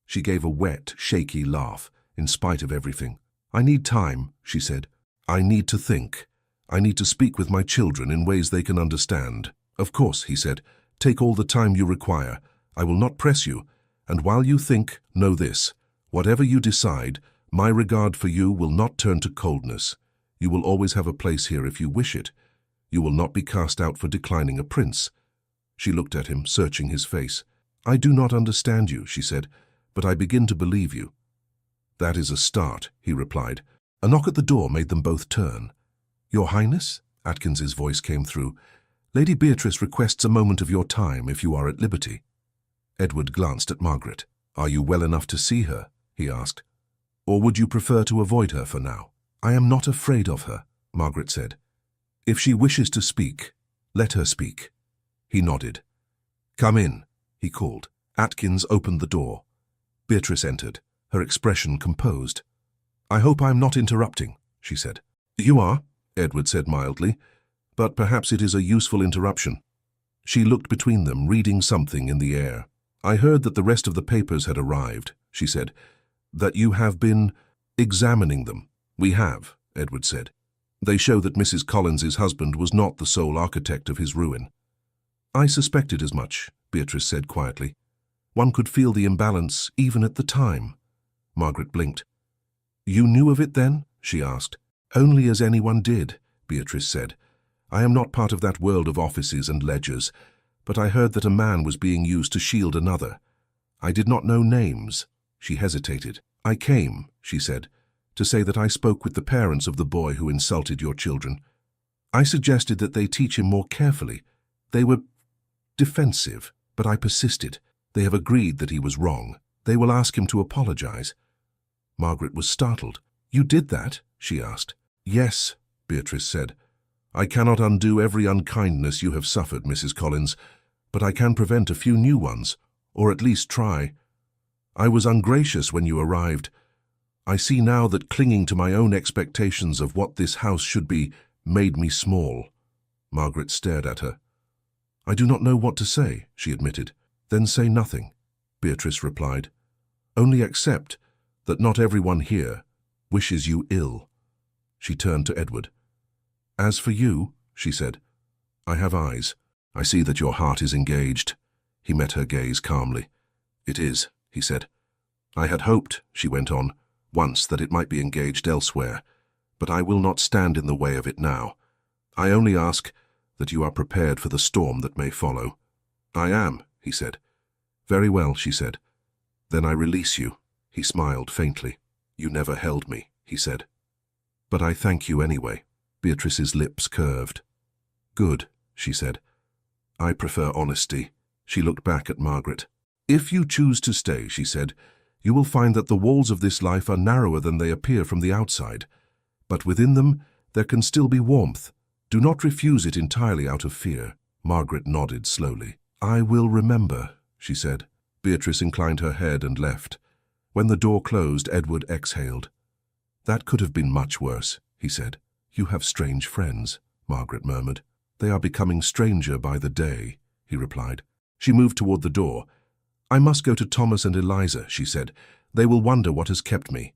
She gave a wet, shaky laugh, in spite of everything. I need time, she said. I need to think. I need to speak with my children in ways they can understand. Of course, he said, take all the time you require. I will not press you. And while you think, know this. Whatever you decide, my regard for you will not turn to coldness. You will always have a place here if you wish it. You will not be cast out for declining a prince." She looked at him, searching his face. "I do not understand you," she said, "but I begin to believe you." "That is a start," he replied. A knock at the door made them both turn. "Your Highness?" Atkins's voice came through. "Lady Beatrice requests a moment of your time if you are at liberty." Edward glanced at Margaret. "Are you well enough to see her?" he asked. "Or would you prefer to avoid her for now?" "I am not afraid of her," Margaret said. "If she wishes to speak, let her speak." He nodded. "Come in," he called. Atkins opened the door. Beatrice entered, her expression composed. "I hope I am not interrupting," she said. "You are," Edward said mildly, "but perhaps it is a useful interruption." She looked between them, reading something in the air. "I heard that the rest of the papers had arrived," she said. "That you have been examining them." "We have," Edward said. "They show that Mrs. Collins's husband was not the sole architect of his ruin." "I suspected as much," Beatrice said quietly. "One could feel the imbalance even at the time." Margaret blinked. "You knew of it then?" she asked. "Only as anyone did," Beatrice said. "I am not part of that world of offices and ledgers, but I heard that a man was being used to shield another. I did not know names." She hesitated. "I came," she said, "to say that I spoke with the parents of the boy who insulted your children. I suggested that they teach him more carefully. They were defensive, but I persisted. They have agreed that he was wrong. They will ask him to apologize." Margaret was startled. "You did that?" she asked. "Yes," Beatrice said. "I cannot undo every unkindness you have suffered, Mrs. Collins, but I can prevent a few new ones, or at least try. I was ungracious when you arrived. I see now that clinging to my own expectations of what this house should be made me small." Margaret stared at her. "I do not know what to say," she admitted. "Then say nothing," Beatrice replied. "Only accept that not everyone here wishes you ill." She turned to Edward. "As for you," she said, "I have eyes. I see that your heart is engaged." He met her gaze calmly. "It is," he said. "I had hoped," she went on, "once that it might be engaged elsewhere, but I will not stand in the way of it now. I only ask that you are prepared for the storm that may follow." "I am," he said. "Very well," she said. "Then I release you." He smiled faintly. "You never held me," he said. "But I thank you anyway." Beatrice's lips curved. "Good," she said. "I prefer honesty." She looked back at Margaret. "If you choose to stay," she said, "you will find that the walls of this life are narrower than they appear from the outside. But within them, there can still be warmth. Do not refuse it entirely out of fear." Margaret nodded slowly. "I will remember," she said. Beatrice inclined her head and left. When the door closed, Edward exhaled. "That could have been much worse," he said. "You have strange friends," Margaret murmured. "They are becoming stranger by the day," he replied. She moved toward the door. "I must go to Thomas and Eliza," she said. "They will wonder what has kept me."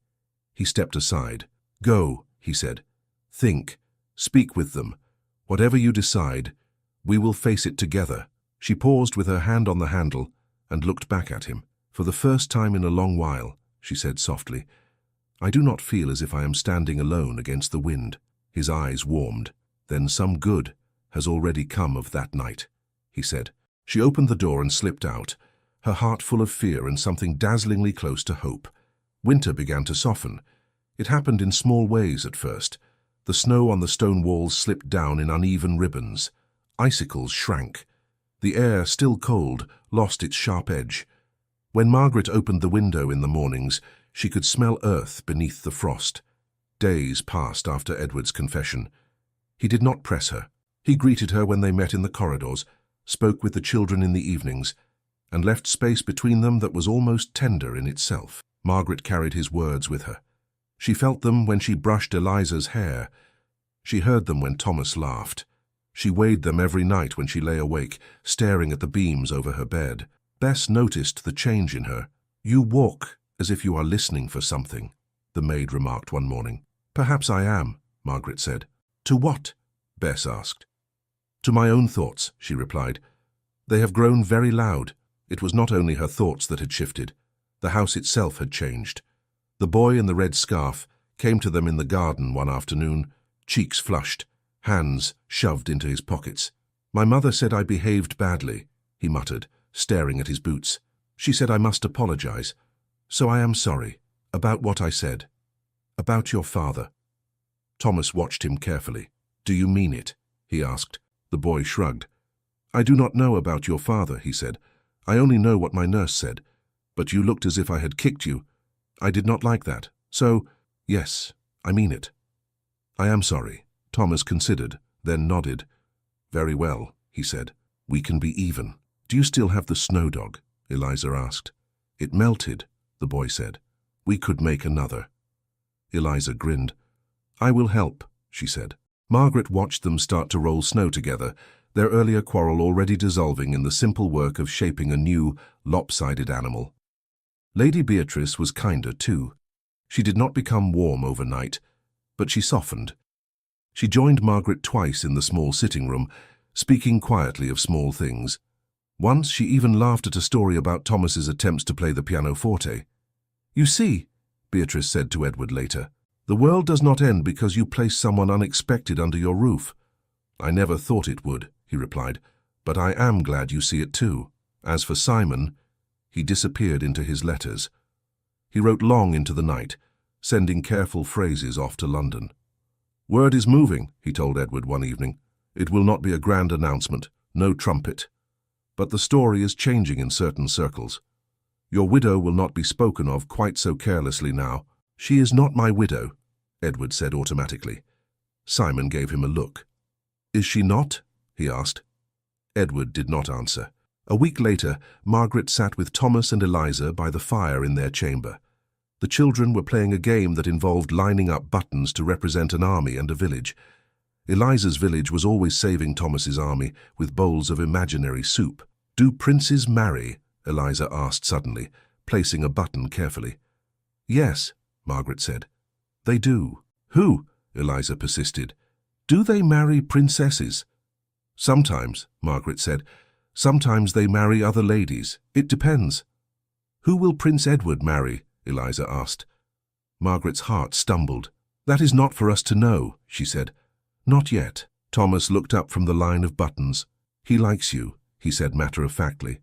He stepped aside. "Go," he said. "Think. Speak with them. Whatever you decide, we will face it together." She paused with her hand on the handle and looked back at him. "For the first time in a long while," she said softly, "I do not feel as if I am standing alone against the wind." His eyes warmed. "Then some good has already come of that night," he said. She opened the door and slipped out, her heart full of fear and something dazzlingly close to hope. Winter began to soften. It happened in small ways at first. The snow on the stone walls slipped down in uneven ribbons. Icicles shrank. The air, still cold, lost its sharp edge. When Margaret opened the window in the mornings, she could smell earth beneath the frost. Days passed after Edward's confession. He did not press her. He greeted her when they met in the corridors, spoke with the children in the evenings, and left space between them that was almost tender in itself. Margaret carried his words with her. She felt them when she brushed Eliza's hair. She heard them when Thomas laughed. She weighed them every night when she lay awake, staring at the beams over her bed. Bess noticed the change in her. "You walk as if you are listening for something," the maid remarked one morning. "Perhaps I am," Margaret said. "To what?" Bess asked. "To my own thoughts," she replied. "They have grown very loud." It was not only her thoughts that had shifted. The house itself had changed. The boy in the red scarf came to them in the garden one afternoon, cheeks flushed, hands shoved into his pockets. "My mother said I behaved badly," he muttered, staring at his boots. "She said I must apologize. So I am sorry. About what I said. About your father." Thomas watched him carefully. "Do you mean it?" he asked. The boy shrugged. "I do not know about your father," he said. "I only know what my nurse said. But you looked as if I had kicked you. I did not like that. So, yes, I mean it." "I am sorry." Thomas considered, then nodded. "Very well," he said. "We can be even." "Do you still have the snow dog?" Eliza asked. "It melted," the boy said. "We could make another." Eliza grinned. "I will help," she said. Margaret watched them start to roll snow together, their earlier quarrel already dissolving in the simple work of shaping a new, lopsided animal. Lady Beatrice was kinder too. She did not become warm overnight, but she softened. She joined Margaret twice in the small sitting room, speaking quietly of small things. Once she even laughed at a story about Thomas's attempts to play the pianoforte. "You see," Beatrice said to Edward later, "the world does not end because you place someone unexpected under your roof." "I never thought it would," he replied, "but I am glad you see it too." As for Simon, he disappeared into his letters. He wrote long into the night, sending careful phrases off to London. "Word is moving," he told Edward one evening. "It will not be a grand announcement, no trumpet. But the story is changing in certain circles. Your widow will not be spoken of quite so carelessly now." "She is not my widow," Edward said automatically. Simon gave him a look. "Is she not?" he asked. Edward did not answer. A week later, Margaret sat with Thomas and Eliza by the fire in their chamber. The children were playing a game that involved lining up buttons to represent an army and a village. Eliza's village was always saving Thomas's army with bowls of imaginary soup. "Do princes marry?" Eliza asked suddenly, placing a button carefully. "Yes," Margaret said. "They do." "Who?" Eliza persisted. "Do they marry princesses?" "Sometimes," Margaret said. "Sometimes they marry other ladies. It depends." "Who will Prince Edward marry?" Eliza asked. Margaret's heart stumbled. "That is not for us to know," she said. "Not yet." Thomas looked up from the line of buttons. "He likes you," he said matter-of-factly.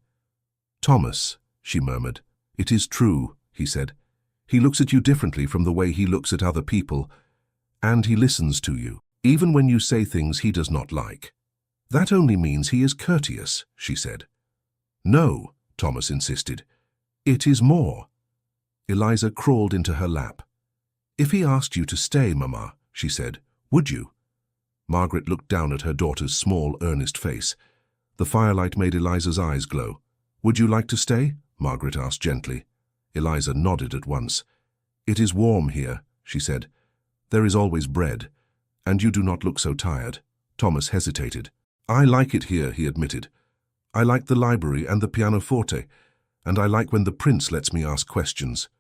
"Thomas," she murmured. "It is true," he said. "He looks at you differently from the way he looks at other people, and he listens to you, even when you say things he does not like." "That only means he is courteous," she said. "No," Thomas insisted. "It is more." Eliza crawled into her lap. "If he asked you to stay, Mama," she said, "would you?" Margaret looked down at her daughter's small, earnest face. The firelight made Eliza's eyes glow. "Would you like to stay?" Margaret asked gently. Eliza nodded at once. "It is warm here," she said. "There is always bread, and you do not look so tired." Thomas hesitated. "I like it here," he admitted. "I like the library and the pianoforte, and I like when the prince lets me ask questions."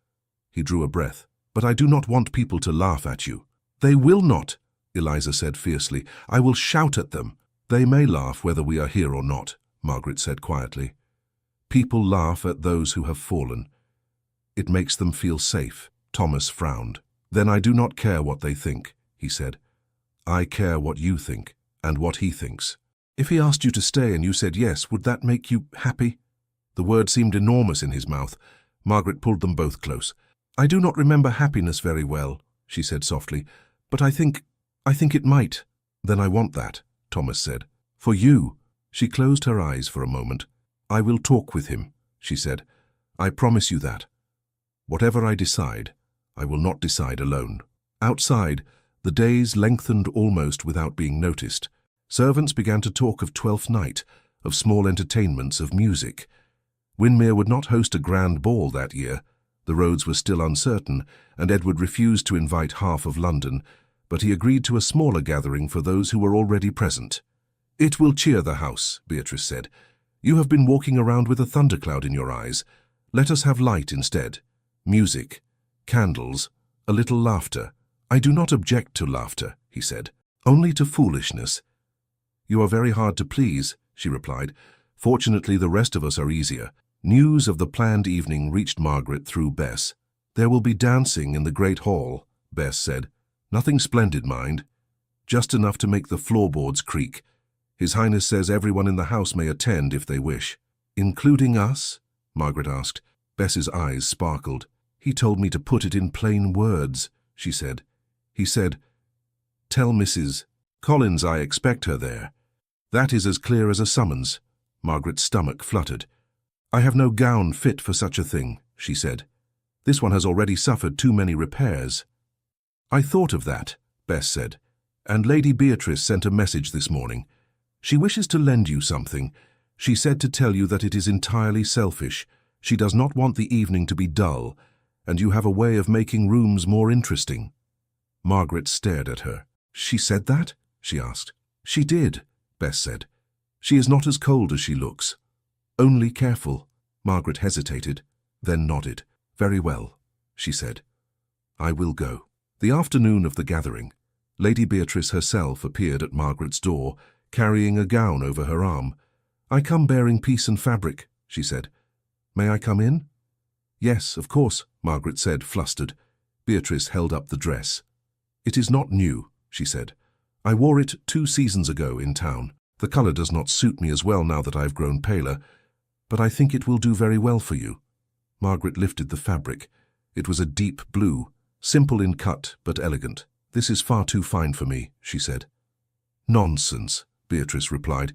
He drew a breath. "But I do not want people to laugh at you." "They will not," Eliza said fiercely. "I will shout at them." "They may laugh whether we are here or not," Margaret said quietly. "People laugh at those who have fallen. It makes them feel safe." Thomas frowned. "Then I do not care what they think," he said. "I care what you think, and what he thinks." "If he asked you to stay and you said yes, would that make you happy?" The word seemed enormous in his mouth. Margaret pulled them both close. "I do not remember happiness very well," she said softly, "but I think it might." "Then I want that," Thomas said. "For you." She closed her eyes for a moment. "I will talk with him," she said. "I promise you that. Whatever I decide, I will not decide alone." Outside, the days lengthened almost without being noticed. Servants began to talk of Twelfth Night, of small entertainments, of music. Windermere would not host a grand ball that year. The roads were still uncertain, and Edward refused to invite half of London, but he agreed to a smaller gathering for those who were already present. "It will cheer the house," Beatrice said. "You have been walking around with a thundercloud in your eyes. Let us have light instead. Music, candles, a little laughter." "I do not object to laughter," he said. "Only to foolishness." "You are very hard to please," she replied. "Fortunately, the rest of us are easier." News of the planned evening reached Margaret through Bess. "There will be dancing in the great hall," Bess said. "Nothing splendid, mind." just enough to make the floorboards creak. His Highness says everyone in the house may attend if they wish. Including us? Margaret asked. Bess's eyes sparkled. He told me to put it in plain words, she said. He said, tell Mrs. Collins I expect her there. That is as clear as a summons. Margaret's stomach fluttered. I have no gown fit for such a thing, she said. This one has already suffered too many repairs. I thought of that, Bess said, and Lady Beatrice sent a message this morning. She wishes to lend you something. She said to tell you that it is entirely selfish. She does not want the evening to be dull, and you have a way of making rooms more interesting. Margaret stared at her. She said that? She asked. She did, Bess said. She is not as cold as she looks. Only careful. Margaret hesitated, then nodded. Very well, she said. I will go. The afternoon of the gathering, Lady Beatrice herself appeared at Margaret's door, carrying a gown over her arm. I come bearing peace and fabric, she said. May I come in? Yes, of course, Margaret said, flustered. Beatrice held up the dress. It is not new, she said. I wore it 2 seasons ago in town. The colour does not suit me as well now that I have grown paler, but I think it will do very well for you. Margaret lifted the fabric. It was a deep blue, simple in cut but elegant. This is far too fine for me, she said. Nonsense, Beatrice replied.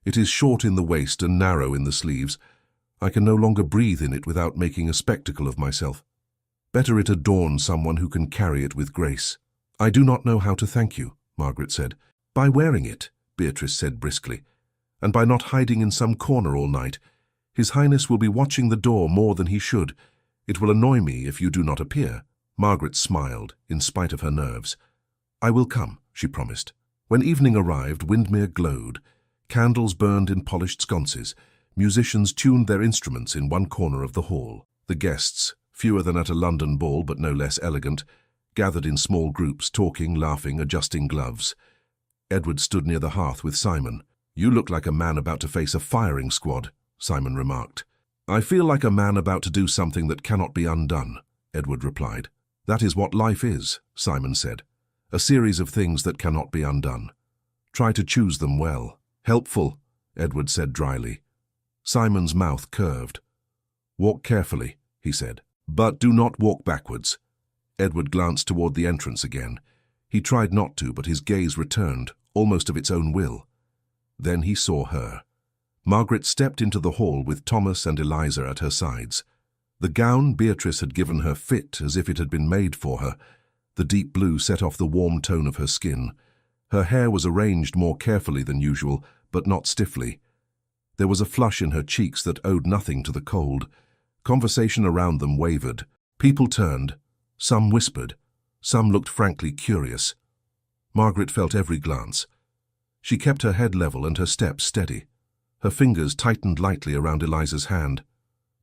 It is short in the waist and narrow in the sleeves. I can no longer breathe in it without making a spectacle of myself. Better it adorn someone who can carry it with grace. I do not know how to thank you, Margaret said. By wearing it, Beatrice said briskly, and by not hiding in some corner all night. His Highness will be watching the door more than he should. It will annoy me if you do not appear. Margaret smiled, in spite of her nerves. I will come, she promised. When evening arrived, Windermere glowed. Candles burned in polished sconces. Musicians tuned their instruments in one corner of the hall. The guests, fewer than at a London ball but no less elegant, gathered in small groups, talking, laughing, adjusting gloves. Edward stood near the hearth with Simon. You look like a man about to face a firing squad, Simon remarked. I feel like a man about to do something that cannot be undone, Edward replied. That is what life is, Simon said. A series of things that cannot be undone. Try to choose them well. Helpful, Edward said dryly. Simon's mouth curved. Walk carefully, he said, but do not walk backwards. Edward glanced toward the entrance again. He tried not to, but his gaze returned, almost of its own will. Then he saw her. Margaret stepped into the hall with Thomas and Eliza at her sides. The gown Beatrice had given her fit as if it had been made for her. The deep blue set off the warm tone of her skin. Her hair was arranged more carefully than usual, but not stiffly. There was a flush in her cheeks that owed nothing to the cold. Conversation around them wavered. People turned. Some whispered. Some looked frankly curious. Margaret felt every glance. She kept her head level and her steps steady. Her fingers tightened lightly around Eliza's hand.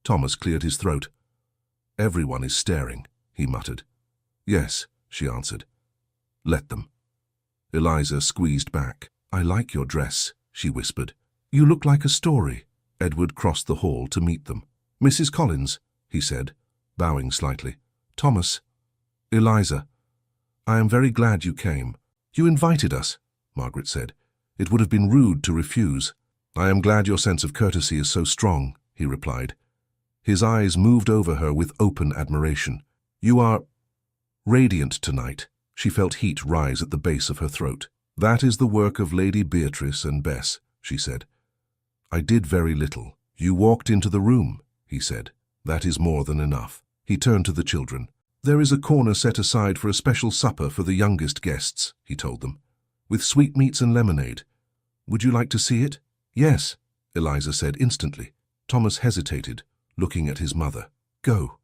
Thomas cleared his throat. Everyone is staring, he muttered. Yes, she answered. Let them. Eliza squeezed back. I like your dress, she whispered. You look like a story. Edward crossed the hall to meet them. Mrs. Collins, he said, bowing slightly. Thomas. Eliza. I am very glad you came. You invited us, Margaret said. It would have been rude to refuse. I am glad your sense of courtesy is so strong, he replied. His eyes moved over her with open admiration. You are radiant tonight. She felt heat rise at the base of her throat. That is the work of Lady Beatrice and Bess, she said. I did very little. You walked into the room, he said. That is more than enough. He turned to the children. There is a corner set aside for a special supper for the youngest guests, he told them, with sweetmeats and lemonade. Would you like to see it? Yes, Eliza said instantly. Thomas hesitated, looking at his mother. Go,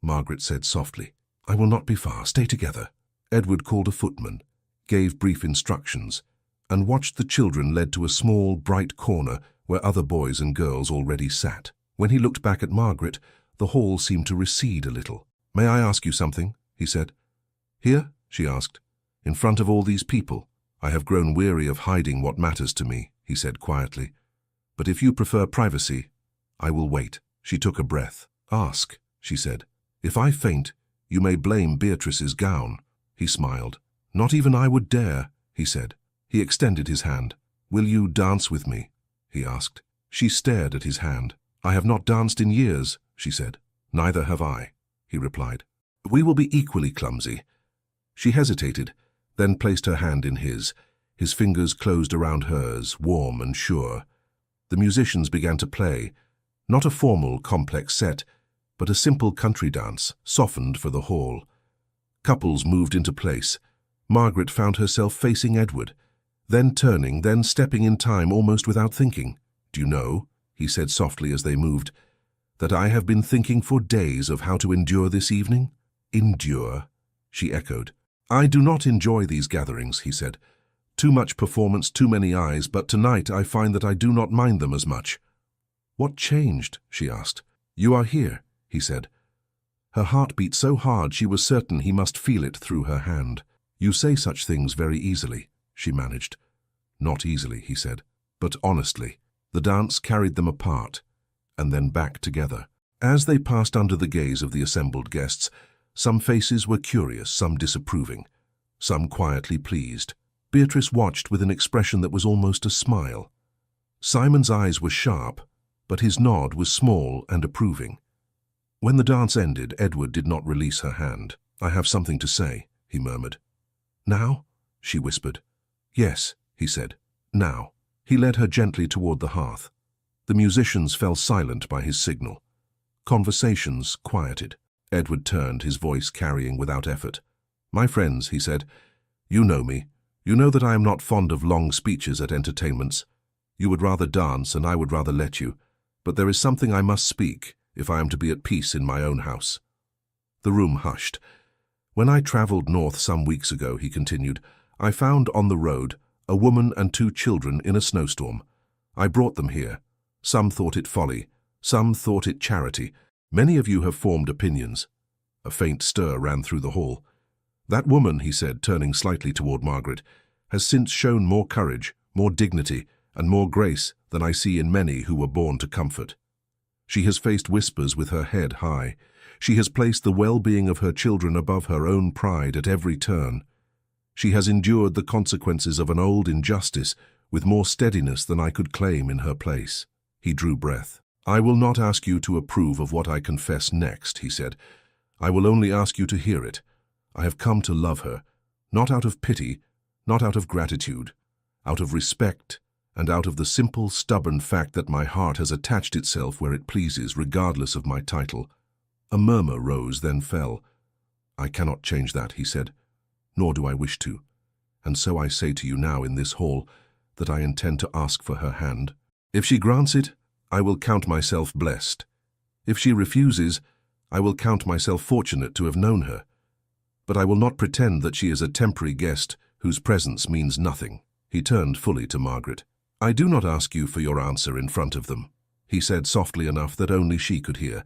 Margaret said softly. I will not be far. Stay together. Edward called a footman, gave brief instructions, and watched the children led to a small, bright corner where other boys and girls already sat. When he looked back at Margaret, the hall seemed to recede a little. May I ask you something? He said. Here? She asked. In front of all these people? I have grown weary of hiding what matters to me, he said quietly. But if you prefer privacy, I will wait. She took a breath. Ask, she said. If I faint, you may blame Beatrice's gown. He smiled. Not even I would dare, he said. He extended his hand. "Will you dance with me?" he asked. She stared at his hand. "I have not danced in years," she said. "Neither have I," he replied. "We will be equally clumsy." She hesitated, then placed her hand in his. His fingers closed around hers, warm and sure. The musicians began to play, not a formal, complex set, but a simple country dance, softened for the hall. Couples moved into place. Margaret found herself facing Edward, then turning, then stepping in time almost without thinking. "Do you know," he said softly as they moved, "that I have been thinking for days of how to endure this evening?" "Endure?" she echoed. "I do not enjoy these gatherings," he said. "Too much performance, too many eyes, but tonight I find that I do not mind them as much." "What changed?" she asked. "You are here," he said. Her heart beat so hard she was certain he must feel it through her hand. "You say such things very easily," she managed. "Not easily," he said, "but honestly." The dance carried them apart, and then back together. As they passed under the gaze of the assembled guests, some faces were curious, some disapproving, some quietly pleased. Beatrice watched with an expression that was almost a smile. Simon's eyes were sharp, but his nod was small and approving. When the dance ended, Edward did not release her hand. "I have something to say," he murmured. "Now?" she whispered. "Yes," he said. "Now." He led her gently toward the hearth. The musicians fell silent by his signal. Conversations quieted. Edward turned, his voice carrying without effort. "My friends," he said, "you know me. You know that I am not fond of long speeches at entertainments. You would rather dance, and I would rather let you. But there is something I must speak, if I am to be at peace in my own house." The room hushed. "When I traveled north some weeks ago," he continued, "I found on the road a woman and 2 children in a snowstorm. I brought them here. Some thought it folly, some thought it charity. Many of you have formed opinions." A faint stir ran through the hall. "That woman," he said, turning slightly toward Margaret, "has since shown more courage, more dignity, and more grace than I see in many who were born to comfort. She has faced whispers with her head high. She has placed the well-being of her children above her own pride at every turn. She has endured the consequences of an old injustice with more steadiness than I could claim in her place." He drew breath. "I will not ask you to approve of what I confess next," he said. "I will only ask you to hear it. I have come to love her, not out of pity, not out of gratitude, out of respect, and out of the simple, stubborn fact that my heart has attached itself where it pleases, regardless of my title." A murmur rose, then fell. "I cannot change that," he said, "nor do I wish to. And so I say to you now in this hall that I intend to ask for her hand. If she grants it, I will count myself blessed. If she refuses, I will count myself fortunate to have known her. But I will not pretend that she is a temporary guest whose presence means nothing." He turned fully to Margaret. "I do not ask you for your answer in front of them," he said softly enough that only she could hear.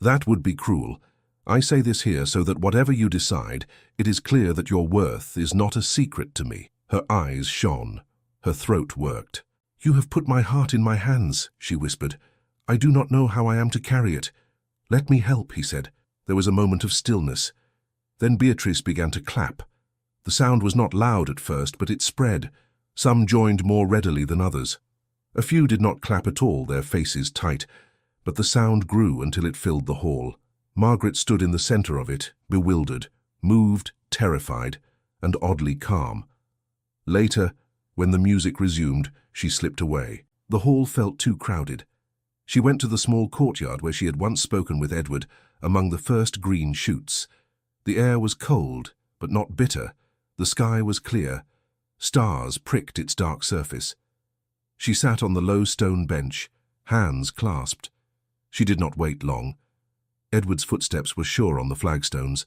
"That would be cruel. I say this here so that whatever you decide, it is clear that your worth is not a secret to me." Her eyes shone. Her throat worked. "You have put my heart in my hands," she whispered. "I do not know how I am to carry it." "Let me help," he said. There was a moment of stillness. Then Beatrice began to clap. The sound was not loud at first, but it spread. Some joined more readily than others. A few did not clap at all, their faces tight, but the sound grew until it filled the hall. Margaret stood in the center of it, bewildered, moved, terrified, and oddly calm. Later, when the music resumed, she slipped away. The hall felt too crowded. She went to the small courtyard where she had once spoken with Edward, among the first green shoots. The air was cold, but not bitter. The sky was clear. Stars pricked its dark surface. She sat on the low stone bench, hands clasped. She did not wait long. Edward's footsteps were sure on the flagstones.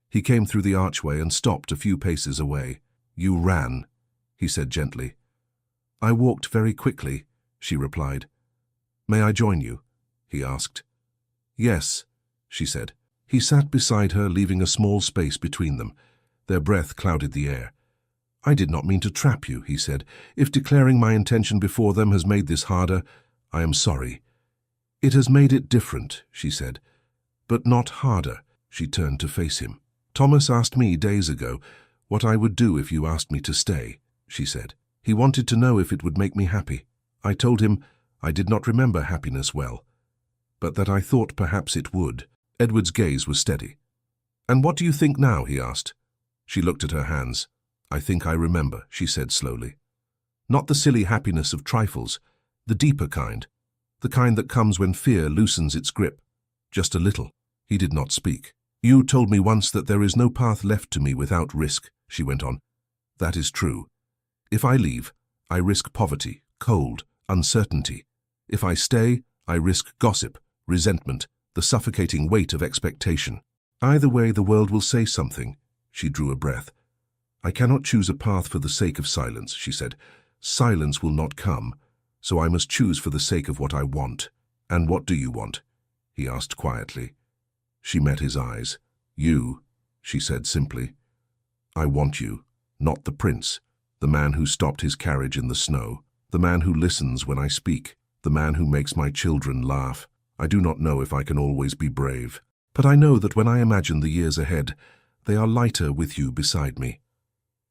He came through the archway and stopped a few paces away. "You ran," he said gently. "I walked very quickly," she replied. "May I join you?" he asked. "Yes," she said. He sat beside her, leaving a small space between them. Their breath clouded the air. "I did not mean to trap you," he said. "If declaring my intention before them has made this harder, I am sorry." "It has made it different," she said. "But not harder." She turned to face him. "Thomas asked me days ago what I would do if you asked me to stay. she said. He wanted to know if it would make me happy. I told him I did not remember happiness well, but that I thought perhaps it would. Edward's gaze was steady. "And what do you think now?" he asked. She looked at her hands. "I think I remember," she said slowly. "Not the silly happiness of trifles, the deeper kind, the kind that comes when fear loosens its grip. Just a little." He did not speak. "You told me once that there is no path left to me without risk," she went on. "That is true. If I leave, I risk poverty, cold, uncertainty. If I stay, I risk gossip, resentment, the suffocating weight of expectation. Either way, the world will say something." She drew a breath. "I cannot choose a path for the sake of silence," she said. "Silence will not come, so I must choose for the sake of what I want." "And what do you want?" he asked quietly. She met his eyes. "You," she said simply. "I want you, not the prince, the man who stopped his carriage in the snow, the man who listens when I speak, the man who makes my children laugh. I do not know if I can always be brave, but I know that when I imagine the years ahead, they are lighter with you beside me."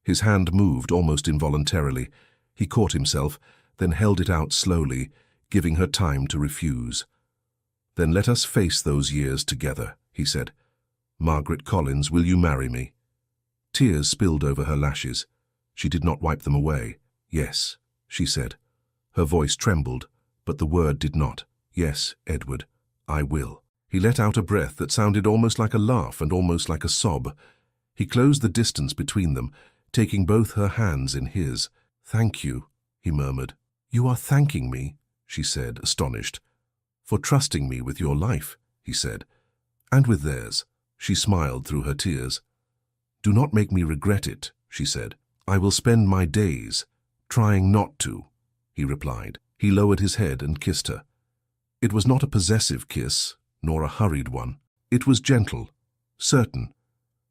His hand moved almost involuntarily. He caught himself, then held it out slowly, giving her time to refuse. "Then let us face those years together," he said. "Margaret Collins, will you marry me?" Tears spilled over her lashes. She did not wipe them away. "Yes," she said. Her voice trembled, but the word did not. "Yes, Edward, I will." He let out a breath that sounded almost like a laugh and almost like a sob. He closed the distance between them, taking both her hands in his. "Thank you," he murmured. "You are thanking me," she said, astonished. "For trusting me with your life," he said. "And with theirs." She smiled through her tears. "Do not make me regret it," she said. "I will spend my days trying not to," he replied. He lowered his head and kissed her. It was not a possessive kiss, nor a hurried one. It was gentle, certain,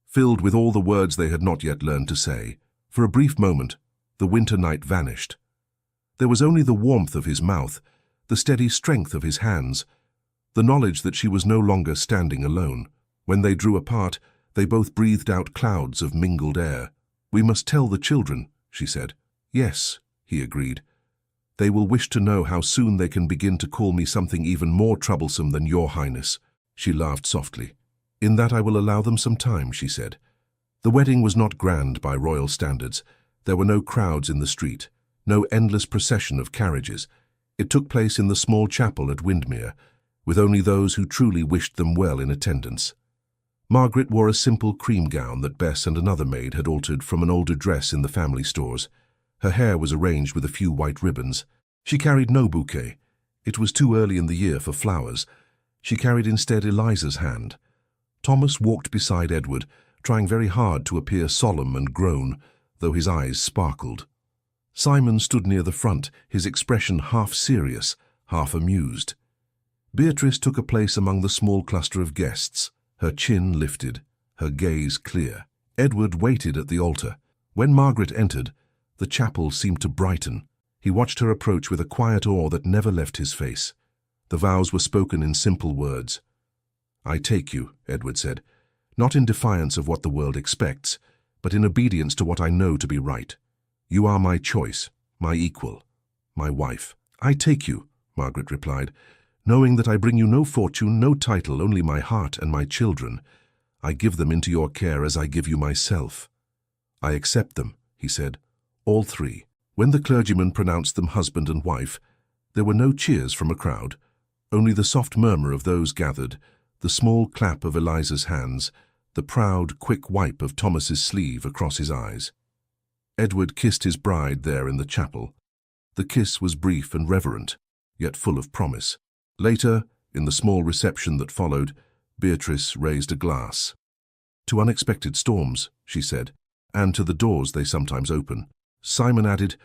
filled with all the words they had not yet learned to say. For a brief moment, the winter night vanished. There was only the warmth of his mouth, the steady strength of his hands, the knowledge that she was no longer standing alone. When they drew apart, they both breathed out clouds of mingled air. "We must tell the children," she said. "Yes," he agreed. "They will wish to know how soon they can begin to call me something even more troublesome than Your Highness." She laughed softly. "In that I will allow them some time," she said. The wedding was not grand by royal standards. There were no crowds in the street, no endless procession of carriages. It took place in the small chapel at Windermere, with only those who truly wished them well in attendance. Margaret wore a simple cream gown that Bess and another maid had altered from an older dress in the family stores. Her hair was arranged with a few white ribbons. She carried no bouquet. It was too early in the year for flowers. She carried instead Eliza's hand. Thomas walked beside Edward, trying very hard to appear solemn and grown, though his eyes sparkled. Simon stood near the front, his expression half serious, half amused. Beatrice took a place among the small cluster of guests, her chin lifted, her gaze clear. Edward waited at the altar. When Margaret entered, the chapel seemed to brighten. He watched her approach with a quiet awe that never left his face. The vows were spoken in simple words. "I take you," Edward said, "not in defiance of what the world expects, but in obedience to what I know to be right. You are my choice, my equal, my wife." "I take you," Margaret replied, "knowing that I bring you no fortune, no title, only my heart and my children. I give them into your care as I give you myself." "I accept them," he said, "all three." When the clergyman pronounced them husband and wife, there were no cheers from a crowd, only the soft murmur of those gathered, the small clap of Eliza's hands, the proud, quick wipe of Thomas's sleeve across his eyes. Edward kissed his bride there in the chapel. The kiss was brief and reverent, yet full of promise. Later, in the small reception that followed, Beatrice raised a glass. "To unexpected storms," she said, "and to the doors they sometimes open." Simon added,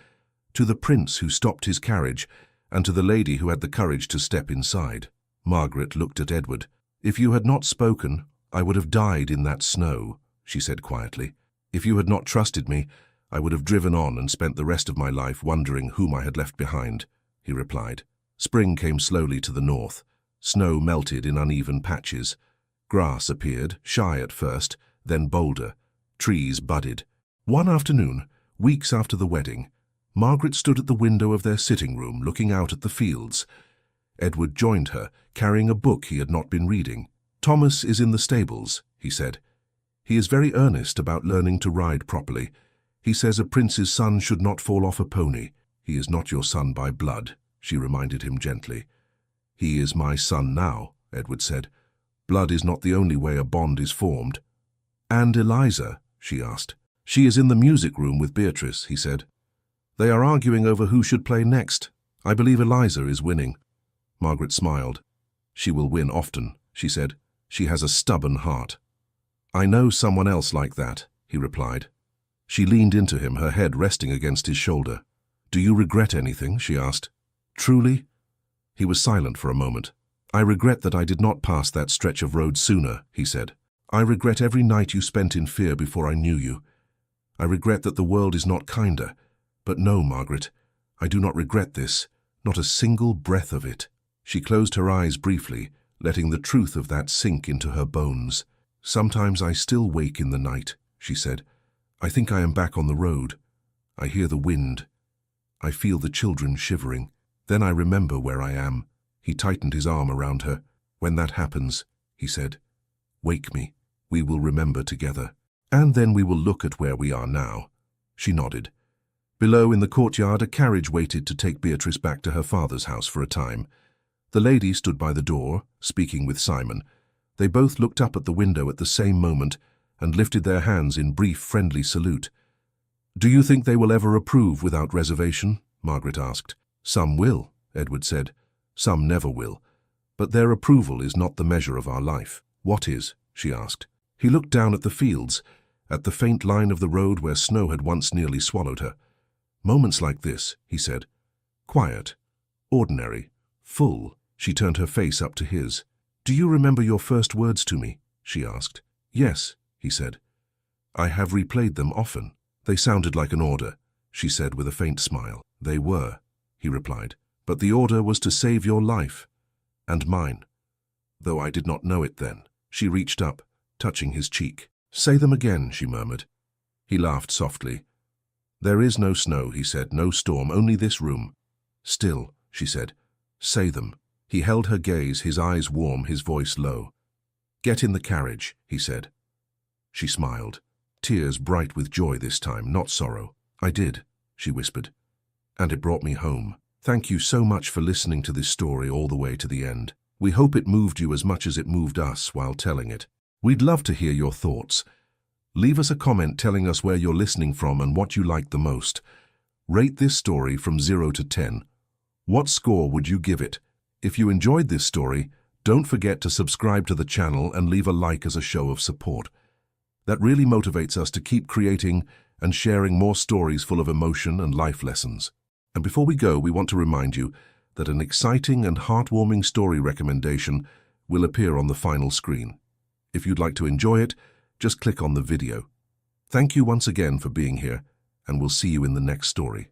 "To the prince who stopped his carriage, and to the lady who had the courage to step inside." Margaret looked at Edward. "If you had not spoken, I would have died in that snow," she said quietly. "If you had not trusted me, I would have driven on and spent the rest of my life wondering whom I had left behind," he replied. Spring came slowly to the north. Snow melted in uneven patches. Grass appeared, shy at first, then bolder. Trees budded. One afternoon, Weeks after the wedding, Margaret stood at the window of their sitting room looking out at the fields. Edward joined her, carrying a book he had not been reading. "Thomas is in the stables," he said. "He is very earnest about learning to ride properly. He says a prince's son should not fall off a pony." "He is not your son by blood," she reminded him gently. "He is my son now," Edward said. "Blood is not the only way a bond is formed." "And Eliza?" she asked. "She is in the music room with Beatrice," he said. "They are arguing over who should play next. I believe Eliza is winning." Margaret smiled. "She will win often," she said. "She has a stubborn heart." "I know someone else like that," he replied. She leaned into him, her head resting against his shoulder. "Do you regret anything?" she asked. "Truly?" He was silent for a moment. "I regret that I did not pass that stretch of road sooner," he said. "I regret every night you spent in fear before I knew you. I regret that the world is not kinder. But no, Margaret, I do not regret this, not a single breath of it." She closed her eyes briefly, letting the truth of that sink into her bones. "Sometimes I still wake in the night," she said. "I think I am back on the road. I hear the wind. I feel the children shivering. Then I remember where I am." He tightened his arm around her. "When that happens," he said, "wake me. We will remember together. And then we will look at where we are now." She nodded. Below in the courtyard, a carriage waited to take Beatrice back to her father's house for a time. The lady stood by the door, speaking with Simon. They both looked up at the window at the same moment and lifted their hands in brief, friendly salute. "Do you think they will ever approve without reservation?" Margaret asked. "Some will," Edward said. "Some never will. But their approval is not the measure of our life." "What is?" she asked. He looked down at the fields, at the faint line of the road where snow had once nearly swallowed her. "Moments like this," he said. "Quiet, ordinary, full." She turned her face up to his. "Do you remember your first words to me?" she asked. "Yes," he said. "I have replayed them often." "They sounded like an order," she said with a faint smile. "They were," he replied. "But the order was to save your life, and mine, though I did not know it then." She reached up, touching his cheek. "Say them again," she murmured. He laughed softly. "There is no snow," he said, "no storm, only this room." "Still," she said. "Say them." He held her gaze, his eyes warm, his voice low. "Get in the carriage," he said. She smiled, tears bright with joy this time, not sorrow. "I did," she whispered, "and it brought me home. Thank you so much for listening to this story all the way to the end. We hope it moved you as much as it moved us while telling it. We'd love to hear your thoughts. Leave us a comment telling us where you're listening from and what you liked the most. Rate this story from 0 to 10. What score would you give it? If you enjoyed this story, don't forget to subscribe to the channel and leave a like as a show of support. That really motivates us to keep creating and sharing more stories full of emotion and life lessons. And before we go, we want to remind you that an exciting and heartwarming story recommendation will appear on the final screen. If you'd like to enjoy it, just click on the video. Thank you once again for being here, and we'll see you in the next story.